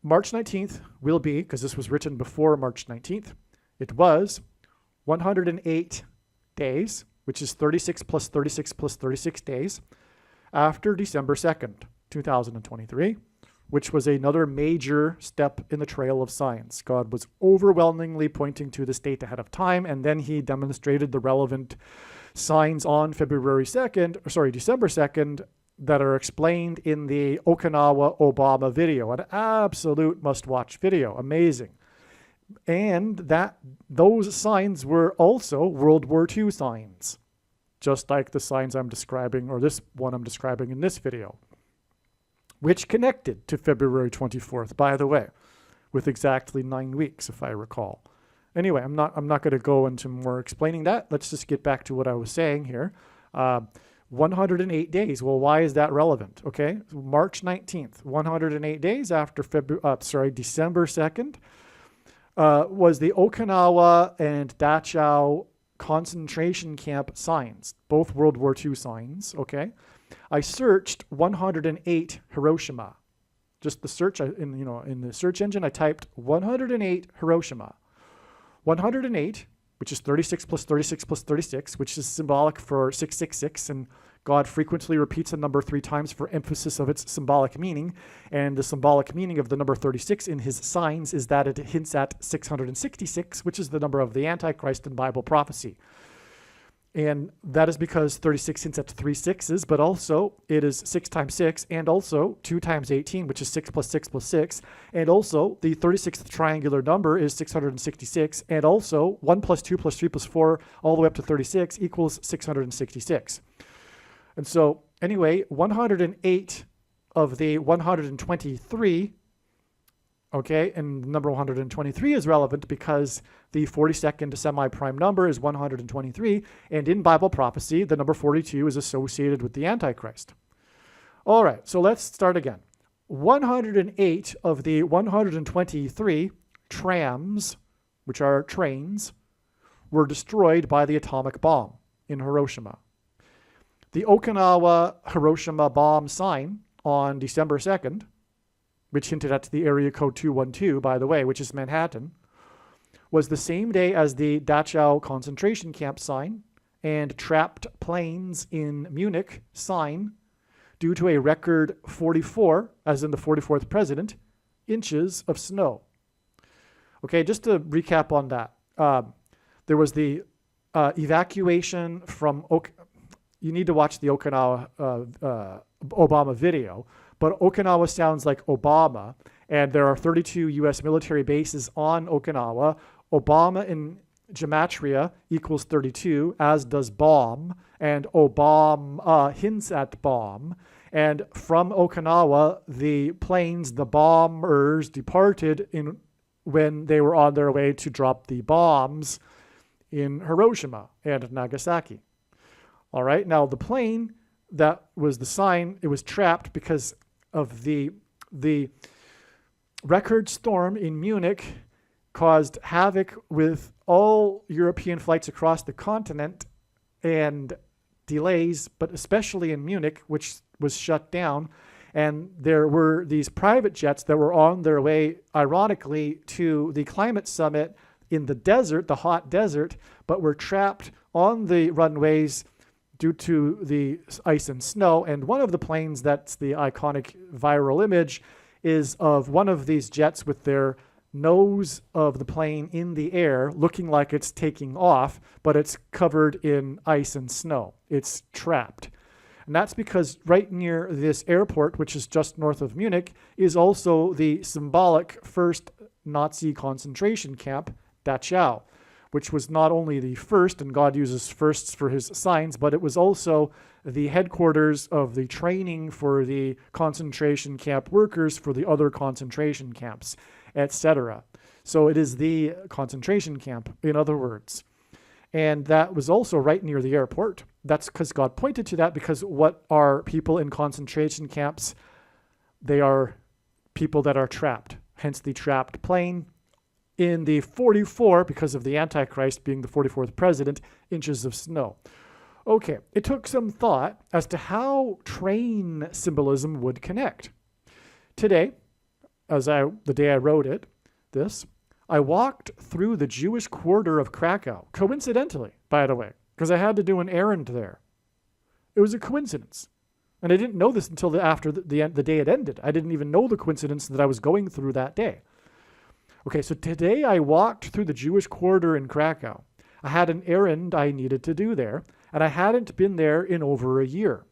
March 19th will be, because this was written before March 19th, it was 108 days, which is 36 plus 36 plus 36 days, after December 2nd, 2023, which was another major step in the trail of signs. God was overwhelmingly pointing to this date ahead of time, and then he demonstrated the relevant signs on December 2nd, that are explained in the Okinawa-AL-ABAMA video, an absolute must-watch video, amazing. And those signs were also World War II signs, just like the signs I'm describing, or this one I'm describing in this video, which connected to February 24th, by the way, with exactly 9 weeks, if I recall. Anyway, I'm not going to go into more explaining that. Let's just get back to what I was saying here. 108 days. Well, why is that relevant? Okay, March 19th, 108 days after December 2nd, was the Okinawa and Dachau concentration camp signs, both World War II signs. Okay, I searched 108 Hiroshima. Just the search in the search engine, I typed 108 Hiroshima. 108, which is 36 plus 36 plus 36, which is symbolic for 666, and God frequently repeats a number 3 times for emphasis of its symbolic meaning. And the symbolic meaning of the number 36 in his signs is that it hints at 666, which is the number of the Antichrist in Bible prophecy. And that is because 36 hints at 3 sixes, but also it is 6 times 6, and also 2 times 18, which is 6 plus 6 plus 6. And also the 36th triangular number is 666. And also 1 plus 2 plus 3 plus 4, all the way up to 36 equals 666. And so anyway, 108 of the 123, okay, and number 123 is relevant because the 42nd semi-prime number is 123, and in Bible prophecy, the number 42 is associated with the Antichrist. All right, so let's start again. 108 of the 123 trams, which are trains, were destroyed by the atomic bomb in Hiroshima. The Okinawa Hiroshima bomb sign on December 2nd, which hinted at the area code 212, by the way, which is Manhattan, was the same day as the Dachau concentration camp sign and trapped planes in Munich sign due to a record 44, as in the 44th president, inches of snow. Okay, just to recap on that. There was the evacuation from you need to watch the Okinawa Obama video, but Okinawa sounds like Obama, and there are 32 U.S. military bases on Okinawa. Obama in gematria equals 32, as does bomb, and Obama hints at bomb. And from Okinawa, the planes, the bombers, departed when they were on their way to drop the bombs in Hiroshima and Nagasaki. All right, now the plane that was the sign, it was trapped because of the record storm in Munich caused havoc with all European flights across the continent and delays, but especially in Munich, which was shut down. And there were these private jets that were on their way, ironically, to the climate summit in the desert, the hot desert, but were trapped on the runways due to the ice and snow. And one of the planes that's the iconic viral image is of one of these jets with their nose of the plane in the air, looking like it's taking off, but it's covered in ice and snow. It's trapped. And that's because right near this airport, which is just north of Munich, is also the symbolic first Nazi concentration camp, Dachau, which was not only the first, and God uses firsts for his signs, but it was also the headquarters of the training for the concentration camp workers for the other concentration camps, etc. So it is the concentration camp, in other words. And that was also right near the airport. That's because God pointed to that, because what are people in concentration camps? They are people that are trapped, hence the trapped plane. In the 44, because of the Antichrist being the 44th president, inches of snow. Okay, it took some thought as to how train symbolism would connect. Today, the day I wrote this, I walked through the Jewish quarter of Krakow, coincidentally, by the way, because I had to do an errand there. It was a coincidence. And I didn't know this until after the day it ended. I didn't even know the coincidence that I was going through that day. Okay, so today I walked through the Jewish quarter in Krakow. I had an errand I needed to do there, and I hadn't been there in over a year.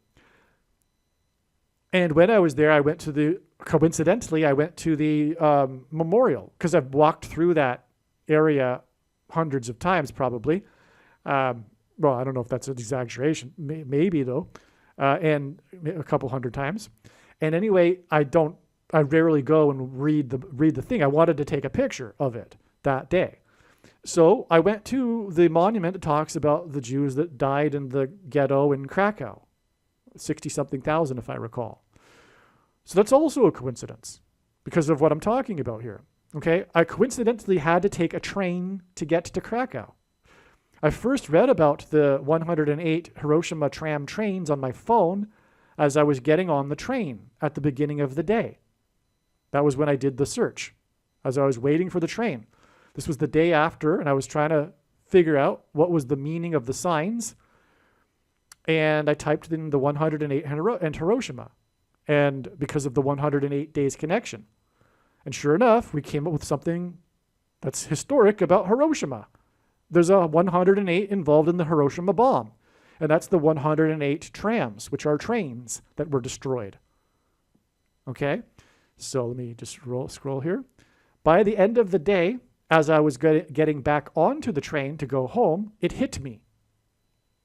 And when I was there, coincidentally, I went to the memorial, because I've walked through that area hundreds of times probably. Well, I don't know if that's an exaggeration, maybe though, and a couple hundred times. And anyway, I rarely go and read the thing. I wanted to take a picture of it that day. So I went to the monument that talks about the Jews that died in the ghetto in Krakow, 60-something thousand, if I recall. So that's also a coincidence because of what I'm talking about here. Okay, I coincidentally had to take a train to get to Krakow. I first read about the 108 Hiroshima tram trains on my phone as I was getting on the train at the beginning of the day. That was when I did the search, as I was waiting for the train. This was the day after, and I was trying to figure out what was the meaning of the signs. And I typed in the 108 and Hiroshima, and because of the 108 days connection. And sure enough, we came up with something that's historic about Hiroshima. There's a 108 involved in the Hiroshima bomb, and that's the 108 trams, which are trains that were destroyed. Okay, so let me just scroll here. By the end of the day, as I was getting back onto the train to go home, it hit me.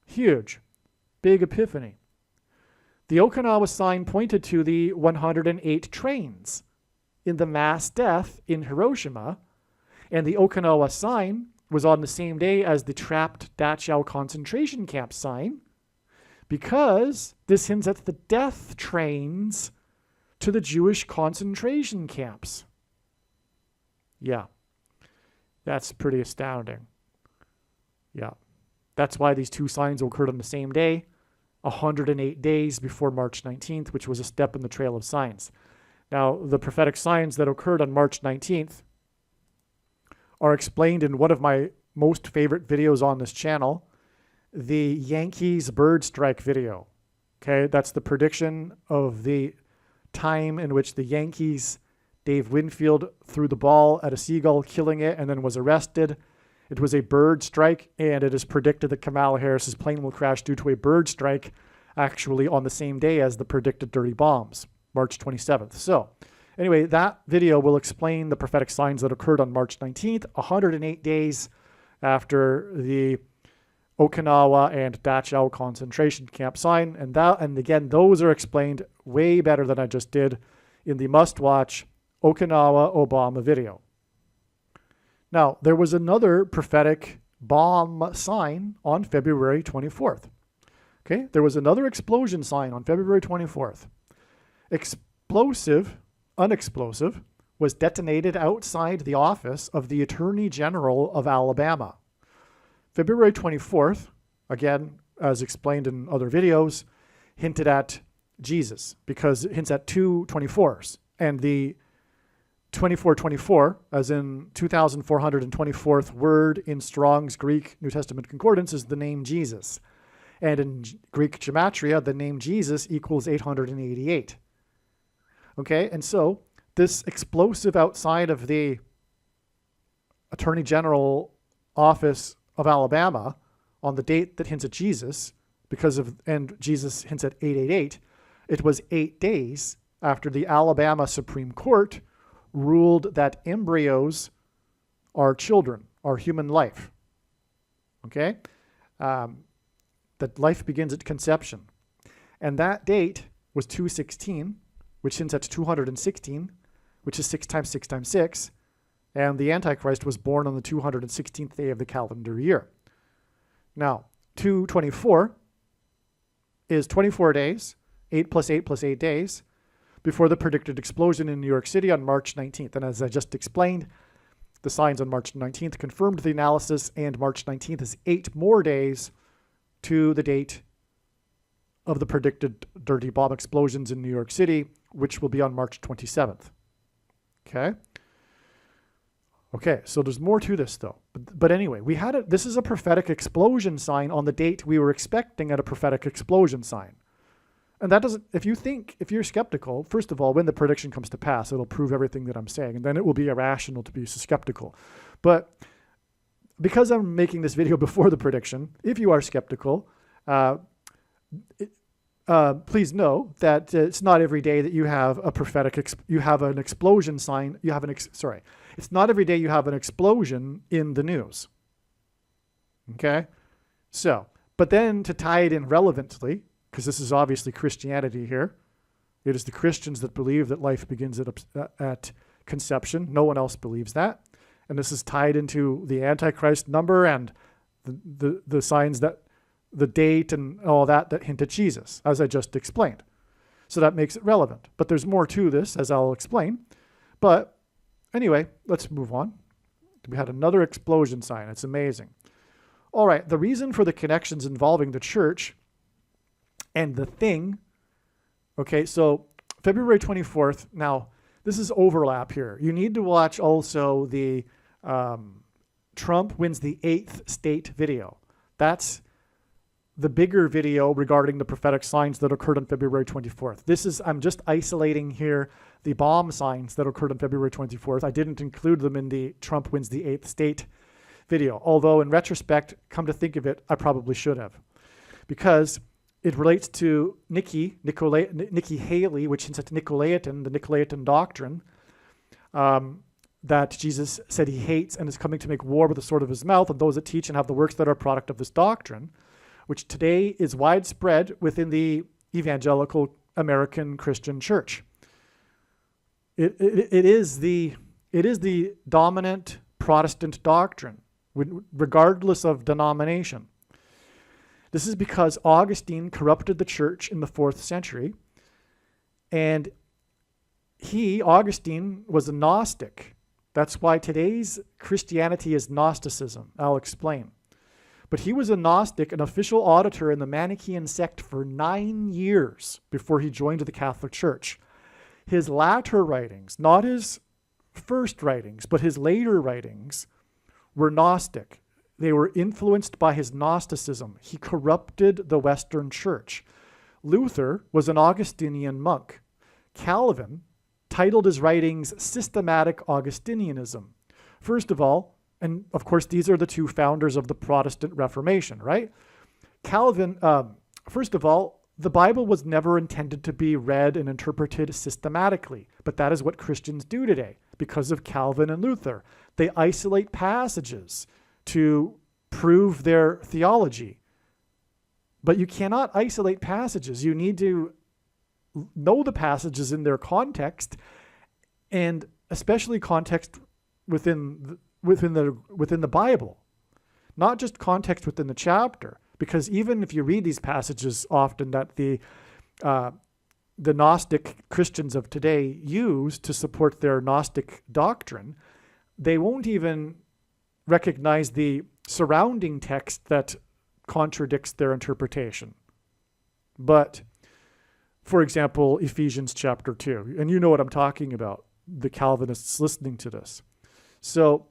Huge, big epiphany. The Okinawa sign pointed to the 108 trains in the mass death in Hiroshima, and the Okinawa sign was on the same day as the trapped Dachau concentration camp sign, because this hints at the death trains to the Jewish concentration camps. Yeah, that's pretty astounding. Yeah, that's why these two signs occurred on the same day, 108 days before March 19th, which was a step in the trail of signs. Now, the prophetic signs that occurred on March 19th are explained in one of my most favorite videos on this channel, the Yankees bird strike video. Okay, that's the prediction of the time in which the Yankees, Dave Winfield, threw the ball at a seagull, killing it, and then was arrested. It was a bird strike, and it is predicted that Kamala Harris's plane will crash due to a bird strike, actually on the same day as the predicted dirty bombs, March 27th. So anyway, that video will explain the prophetic signs that occurred on March 19th, 108 days after the Okinawa and Dachau concentration camp sign. And again, those are explained way better than I just did in the must-watch Okinawa-AL-ABAMA video. Now, there was another prophetic bomb sign on February 24th. Okay, there was another explosion sign on February 24th. Unexplosive was detonated outside the office of the Attorney General of Alabama. February 24th, again, as explained in other videos, hinted at Jesus because it hints at two 24s. And the 2424, as in 2424th word in Strong's Greek New Testament Concordance, is the name Jesus. And in Greek gematria, the name Jesus equals 888. Okay, and so this explosive outside of the Attorney General office of Alabama on the date that hints at Jesus, and Jesus hints at 888, it was 8 days after the Alabama Supreme Court ruled that embryos are children, are human life. Okay? That life begins at conception. And that date was 216, which hints at 216, which is 6 times 6 times 6. And the Antichrist was born on the 216th day of the calendar year. Now, 224 is 24 days, 8 plus 8 plus 8 days, before the predicted explosion in New York City on March 19th. And as I just explained, the signs on March 19th confirmed the analysis, and March 19th is 8 more days to the date of the predicted dirty bomb explosions in New York City, which will be on March 27th. Okay, so there's more to this though. But anyway, this is a prophetic explosion sign on the date we were expecting at a prophetic explosion sign. And that doesn't, if you're skeptical, first of all, when the prediction comes to pass, it'll prove everything that I'm saying, and then it will be irrational to be skeptical. But because I'm making this video before the prediction, if you are skeptical, please know that it's not every day that you have a an explosion sign. It's not every day you have an explosion in the news. Okay? So, but then to tie it in relevantly, because this is obviously Christianity here, it is the Christians that believe that life begins at conception. No one else believes that. And this is tied into the Antichrist number and the signs that the date and all that hint at Jesus, as I just explained. So that makes it relevant. But there's more to this, as I'll explain. But anyway, let's move on. We had another explosion sign. It's amazing. All right, the reason for the connections involving the church and the thing. Okay, so February 24th. Now, this is overlap here. You need to watch also the Trump wins the 8th state video. That's the bigger video regarding the prophetic signs that occurred on February 24th. I'm just isolating here the bomb signs that occurred on February 24th. I didn't include them in the Trump wins the 8th state video. Although in retrospect, come to think of it, I probably should have. Because it relates to Nikki Haley, which hints at the Nicolaitan doctrine, that Jesus said he hates and is coming to make war with the sword of his mouth on those that teach and have the works that are a product of this doctrine, which today is widespread within the evangelical American Christian church. It is the dominant Protestant doctrine, regardless of denomination. This is because Augustine corrupted the church in the 4th century, and Augustine, was a Gnostic. That's why today's Christianity is Gnosticism. I'll explain. But he was a Gnostic, an official auditor in the Manichaean sect for 9 years before he joined the Catholic Church. His latter writings, not his first writings, but his later writings, were Gnostic. They were influenced by his Gnosticism. He corrupted the Western Church. Luther was an Augustinian monk. Calvin titled his writings Systematic Augustinianism. First of all, and of course these are the two founders of the Protestant Reformation, right? Calvin, first of all, the Bible was never intended to be read and interpreted systematically, but that is what Christians do today because of Calvin and Luther. They isolate passages to prove their theology. But you cannot isolate passages. You need to know the passages in their context, and especially context within the Bible, not just context within the chapter. Because even if you read these passages often that the Gnostic Christians of today use to support their Gnostic doctrine, they won't even recognize the surrounding text that contradicts their interpretation. But, for example, Ephesians chapter 2, and you know what I'm talking about, the Calvinists listening to this. So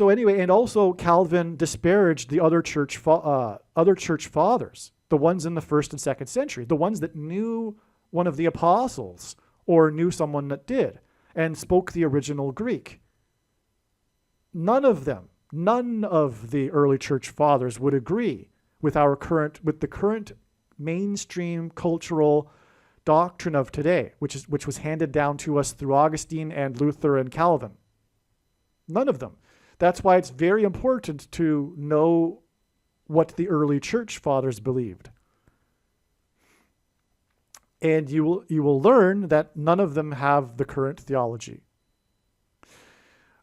anyway, and also Calvin disparaged the other church fathers, the ones in the 1st and 2nd century, the ones that knew one of the apostles or knew someone that did and spoke the original Greek. None of the early church fathers would agree with the current mainstream cultural doctrine of today, which was handed down to us through Augustine and Luther and Calvin. None of them. That's why it's very important to know what the early church fathers believed. And you will learn that none of them have the current theology.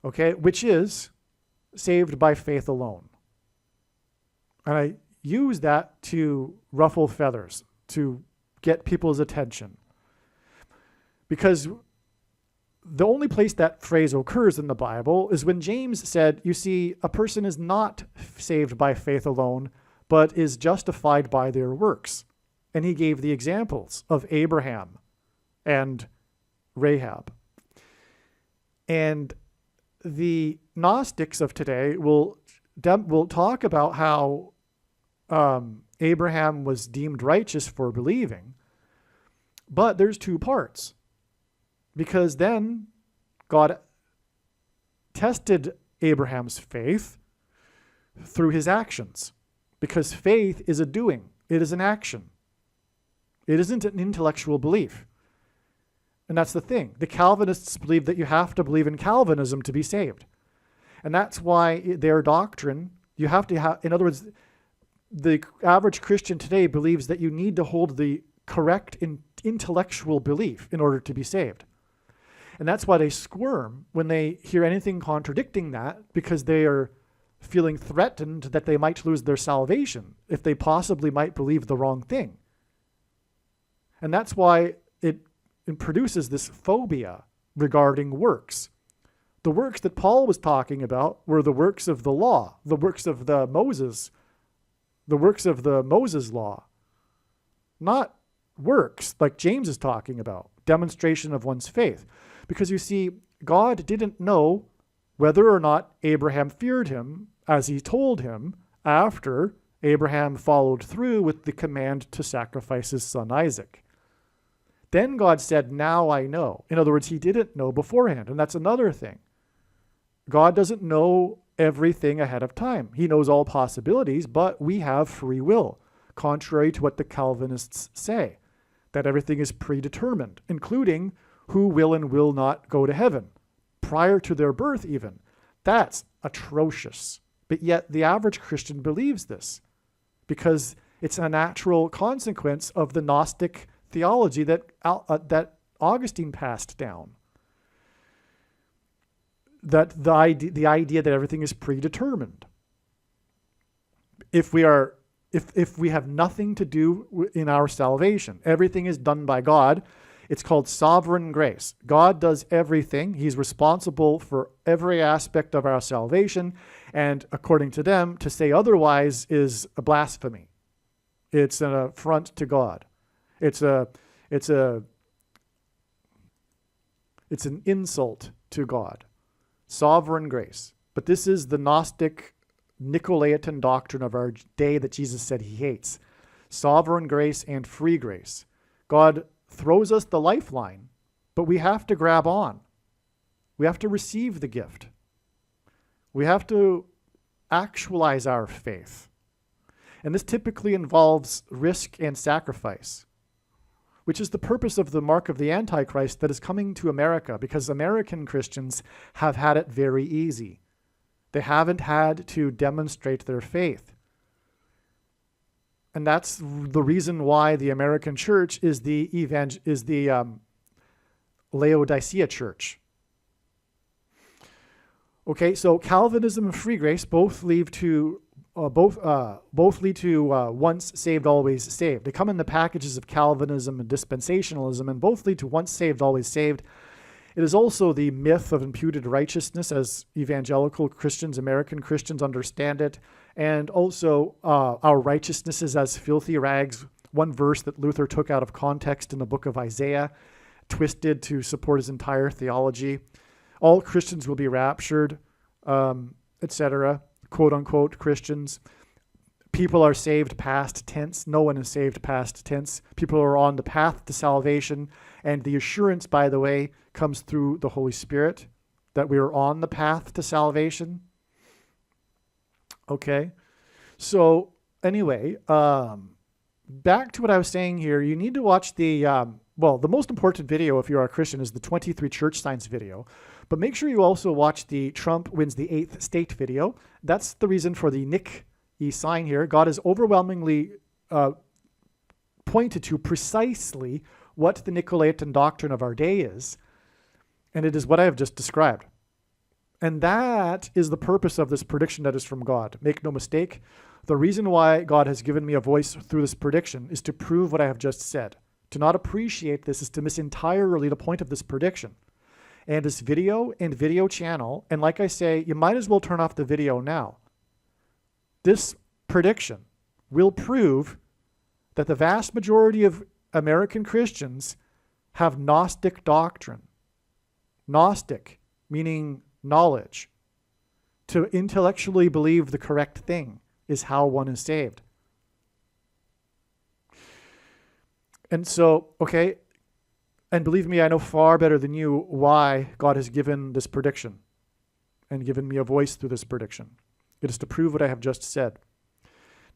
Okay, which is saved by faith alone. And I use that to ruffle feathers, to get people's attention. Because the only place that phrase occurs in the Bible is when James said, you see, a person is not saved by faith alone, but is justified by their works. And he gave the examples of Abraham and Rahab. And the Gnostics of today will talk about how Abraham was deemed righteous for believing, but there's two parts. Because then God tested Abraham's faith through his actions. Because faith is a doing. It is an action. It isn't an intellectual belief. And that's the thing. The Calvinists believe that you have to believe in Calvinism to be saved. And that's why their doctrine, you have to have, in other words, the average Christian today believes that you need to hold the correct intellectual belief in order to be saved. And that's why they squirm when they hear anything contradicting that, because they are feeling threatened that they might lose their salvation if they possibly might believe the wrong thing. And that's why it produces this phobia regarding works. The works that Paul was talking about were the works of the law, the works of the Moses law, not works like James is talking about, demonstration of one's faith. Because you see, God didn't know whether or not Abraham feared him, as he told him after Abraham followed through with the command to sacrifice his son Isaac. Then God said, now I know. In other words, he didn't know beforehand. And that's another thing. God doesn't know everything ahead of time. He knows all possibilities, but we have free will, contrary to what the Calvinists say, that everything is predetermined, including who will and will not go to heaven, prior to their birth even. That's atrocious. But yet the average Christian believes this, because it's a natural consequence of the Gnostic theology that Augustine passed down. That the idea that everything is predetermined. If we have nothing to do in our salvation, everything is done by God. It's called sovereign grace. God does everything. He's responsible for every aspect of our salvation. And according to them, to say otherwise is a blasphemy. It's an affront to God. It's an insult to God. Sovereign grace. But this is the Gnostic Nicolaitan doctrine of our day that Jesus said he hates. Sovereign grace and free grace. God throws us the lifeline, but we have to grab on. We have to receive the gift. We have to actualize our faith. And this typically involves risk and sacrifice, which is the purpose of the mark of the Antichrist that is coming to America, because American Christians have had it very easy. They haven't had to demonstrate their faith. And that's the reason why the American church is the Laodicea church. Okay, so Calvinism and free grace both lead to once saved, always saved. They come in the packages of Calvinism and dispensationalism, and both lead to once saved, always saved. It is also the myth of imputed righteousness as evangelical Christians, American Christians understand it, and also our righteousness is as filthy rags. One verse that Luther took out of context in the book of Isaiah, twisted to support his entire theology. All Christians will be raptured, etc., quote-unquote Christians. People are saved past tense. No one is saved past tense. People are on the path to salvation. And the assurance, by the way, comes through the Holy Spirit that we are on the path to salvation. Okay. So anyway, back to what I was saying here. You need to watch the most important video if you're a Christian is the 23 church signs video. But make sure you also watch the Trump wins the 8th state video. That's the reason for the Nick E sign here. God has overwhelmingly pointed to precisely what the Nicolaitan doctrine of our day is. And it is what I have just described. And that is the purpose of this prediction that is from God. Make no mistake, the reason why God has given me a voice through this prediction is to prove what I have just said. To not appreciate this is to miss entirely the point of this prediction. And this video and video channel, and like I say, you might as well turn off the video now. This prediction will prove that the vast majority of American Christians have Gnostic doctrine. Gnostic, meaning knowledge. To intellectually believe the correct thing is how one is saved. And so, okay, and believe me, I know far better than you why God has given this prediction and given me a voice through this prediction. It is to prove what I have just said.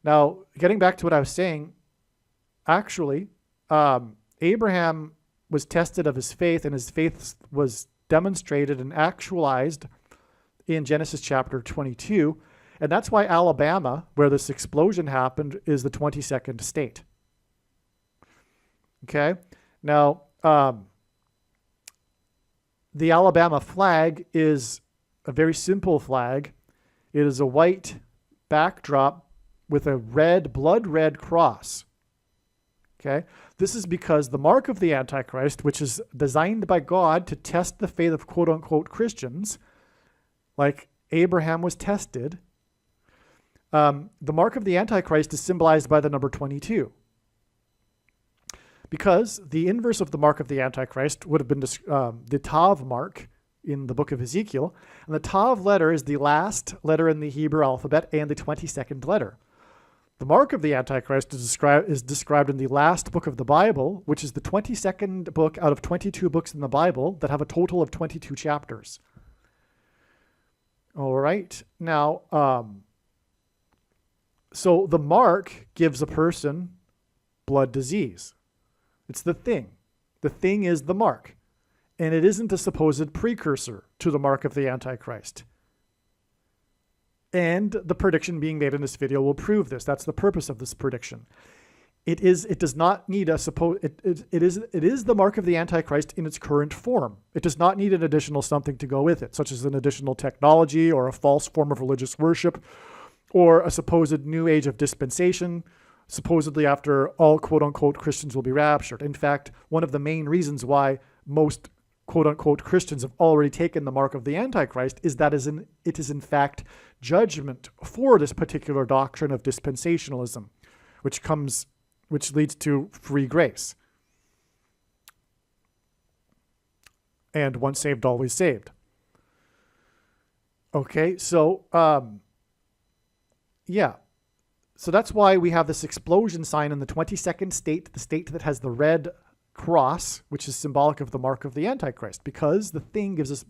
Now, getting back to what I was saying, actually, Abraham was tested of his faith, and his faith was demonstrated and actualized in Genesis chapter 22. And that's why Alabama, where this explosion happened, is the 22nd state. Okay? Now, the Alabama flag is a very simple flag. It is a white backdrop with a blood red cross. Okay? This is because the mark of the Antichrist, which is designed by God to test the faith of quote-unquote Christians, like Abraham was tested, the mark of the Antichrist is symbolized by the number 22. Because the inverse of the mark of the Antichrist would have been the Tav mark in the book of Ezekiel. And the Tav letter is the last letter in the Hebrew alphabet and the 22nd letter. The mark of the Antichrist is described in the last book of the Bible, which is the 22nd book out of 22 books in the Bible that have a total of 22 chapters. All right. Now, so the mark gives a person blood disease. It's the thing. The thing is the mark. And it isn't a supposed precursor to the mark of the Antichrist. And the prediction being made in this video will prove this. That's the purpose of this prediction. It does not need a it is the mark of the Antichrist in its current form. It does not need an additional something to go with it, such as an additional technology or a false form of religious worship or a supposed new age of dispensation, supposedly after all quote-unquote Christians will be raptured. In fact, one of the main reasons why most quote-unquote Christians have already taken the mark of the Antichrist is that it is in fact judgment for this particular doctrine of dispensationalism, which leads to free grace. And once saved, always saved. Okay, so, yeah. So that's why we have this explosion sign in the 22nd state, the state that has the red cross, which is symbolic of the mark of the Antichrist, because the thing gives us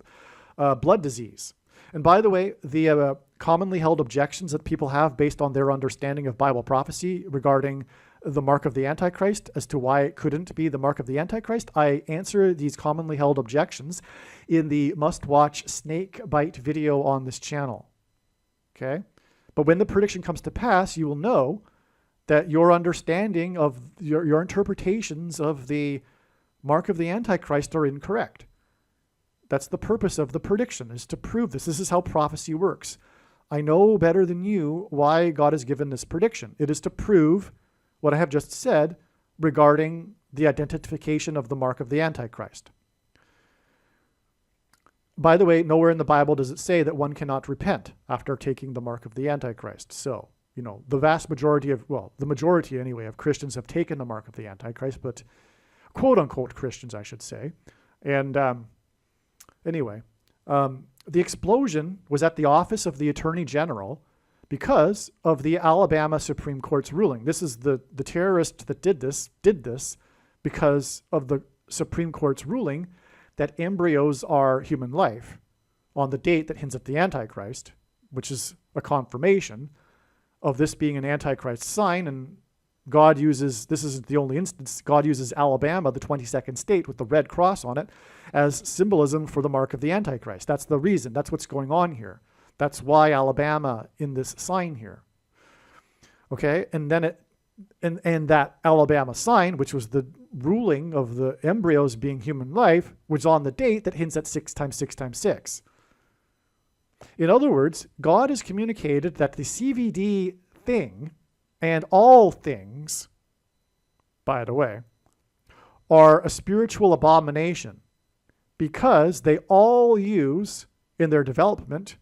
blood disease. And by the way, the commonly held objections that people have based on their understanding of Bible prophecy regarding the mark of the Antichrist as to why it couldn't be the mark of the Antichrist, I answer these commonly held objections in the must-watch snake bite video on this channel. Okay? But when the prediction comes to pass, you will know that your understanding of your interpretations of the mark of the Antichrist are incorrect. That's the purpose of the prediction, is to prove this. This is how prophecy works. I know better than you why God has given this prediction. It is to prove what I have just said regarding the identification of the mark of the Antichrist. By the way, nowhere in the Bible does it say that one cannot repent after taking the mark of the Antichrist. So, the vast majority the majority anyway of Christians have taken the mark of the Antichrist, but quote-unquote Christians, I should say. And anyway, the explosion was at the office of the Attorney General because of the Alabama Supreme Court's ruling. This is the terrorist that did this because of the Supreme Court's ruling that embryos are human life on the date that hints at the Antichrist, which is a confirmation of this being an Antichrist sign. And this isn't the only instance, God uses Alabama, the 22nd state with the red cross on it, as symbolism for the mark of the Antichrist. That's the reason. That's what's going on here. That's why Alabama in this sign here. Okay, and then and that Alabama sign, which was the ruling of the embryos being human life, was on the date that hints at 6 times 6 times 6. In other words, God has communicated that the CVD thing and all things, by the way, are a spiritual abomination because they all use in their development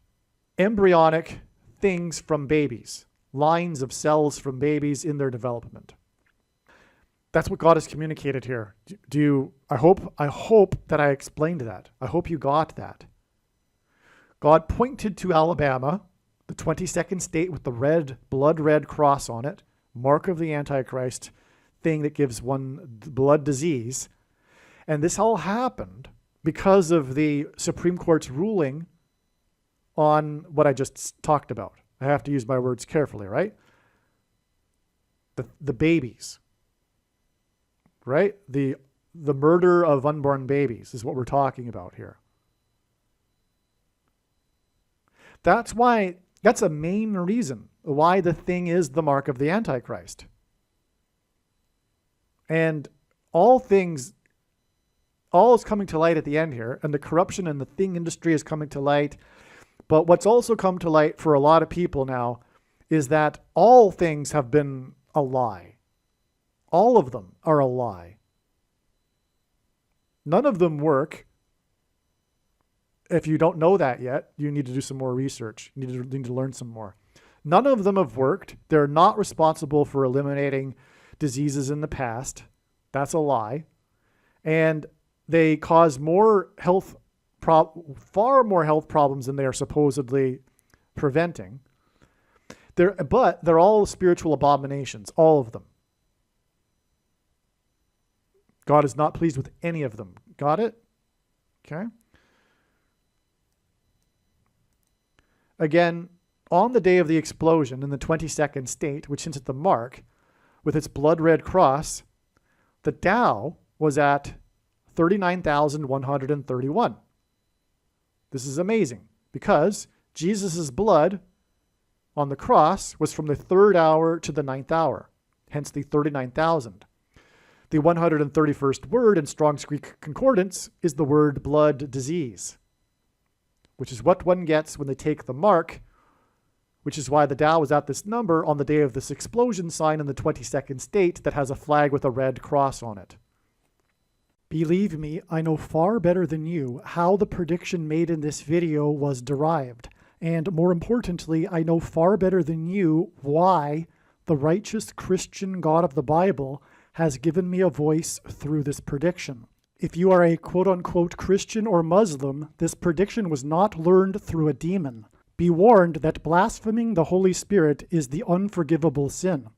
embryonic things from babies, lines of cells from babies in their development. That's what God has communicated here. I hope that I explained that. I hope you got that. God pointed to Alabama, the 22nd state with the blood red cross on it, mark of the Antichrist, thing that gives one blood disease. And this all happened because of the Supreme Court's ruling on what I just talked about. I have to use my words carefully, right? The babies, right? The murder of unborn babies is what we're talking about here. That's a main reason why the thing is the mark of the Antichrist. And all things All is coming to light at the end here, and the corruption in the thing industry is coming to light. But what's also come to light for a lot of people now is that all things have been a lie. All of them are a lie. None of them work. If you don't know that yet, you need to do some more research. You need to learn some more. None of them have worked. They're not responsible for eliminating diseases in the past. That's a lie. And they cause far more health problems than they are supposedly preventing. But they're all spiritual abominations, all of them. God is not pleased with any of them. Got it? Okay. Again, on the day of the explosion in the 22nd state, which hints at the mark, with its blood-red cross, the Dow was at 39,131. This is amazing because Jesus' blood on the cross was from the 3rd hour to the 9th hour, hence the 39,000. The 131st word in Strong's Greek Concordance is the word blood disease, which is what one gets when they take the mark, which is why the Dow was at this number on the day of this explosion sign in the 22nd state that has a flag with a red cross on it. Believe me, I know far better than you how the prediction made in this video was derived. And more importantly, I know far better than you why the righteous Christian God of the Bible has given me a voice through this prediction. If you are a quote-unquote Christian or Muslim, this prediction was not learned through a demon. Be warned that blaspheming the Holy Spirit is the unforgivable sin.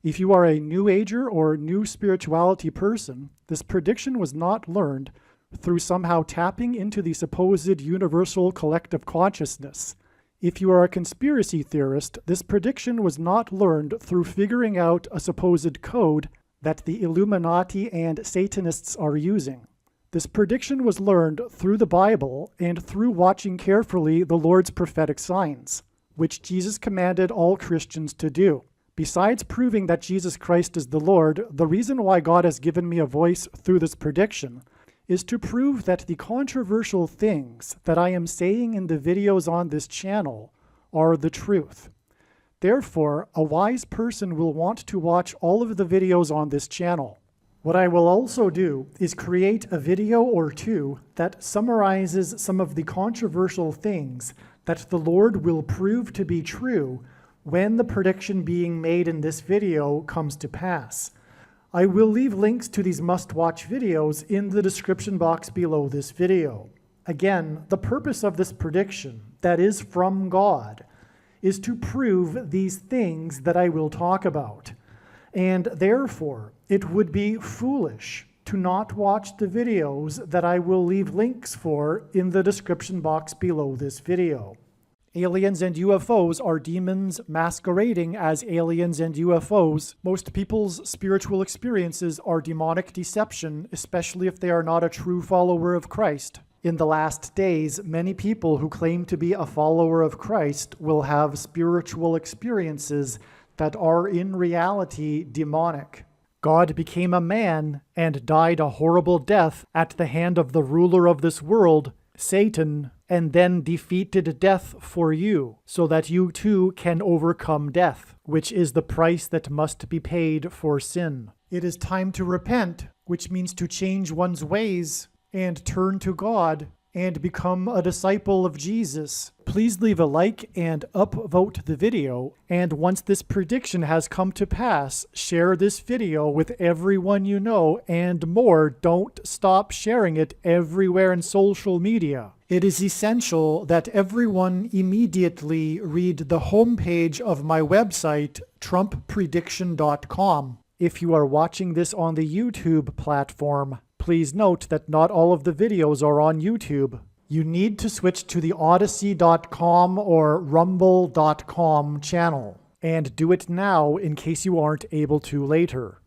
If you are a New Ager or New Spirituality person, this prediction was not learned through somehow tapping into the supposed universal collective consciousness. If you are a conspiracy theorist, this prediction was not learned through figuring out a supposed code that the Illuminati and Satanists are using. This prediction was learned through the Bible and through watching carefully the Lord's prophetic signs, which Jesus commanded all Christians to do. Besides proving that Jesus Christ is the Lord, the reason why God has given me a voice through this prediction is to prove that the controversial things that I am saying in the videos on this channel are the truth. Therefore, a wise person will want to watch all of the videos on this channel. What I will also do is create a video or two that summarizes some of the controversial things that the Lord will prove to be true when the prediction being made in this video comes to pass. I will leave links to these must-watch videos in the description box below this video. Again, the purpose of this prediction, that is from God, is to prove these things that I will talk about. And therefore, it would be foolish to not watch the videos that I will leave links for in the description box below this video. Aliens and UFOs are demons masquerading as aliens and UFOs. Most people's spiritual experiences are demonic deception, especially if they are not a true follower of Christ. In the last days, many people who claim to be a follower of Christ will have spiritual experiences that are in reality demonic. God became a man and died a horrible death at the hand of the ruler of this world, Satan, and then defeated death for you, so that you too can overcome death, which is the price that must be paid for sin. It is time to repent, which means to change one's ways and turn to God and become a disciple of Jesus. Please leave a like and upvote the video, and once this prediction has come to pass, share this video with everyone you know, and more, don't stop sharing it everywhere in social media. It is essential that everyone immediately read the homepage of my website, TrumpPrediction.com. If you are watching this on the YouTube platform, please note that not all of the videos are on YouTube. You need to switch to the Odyssey.com or Rumble.com channel, and do it now in case you aren't able to later.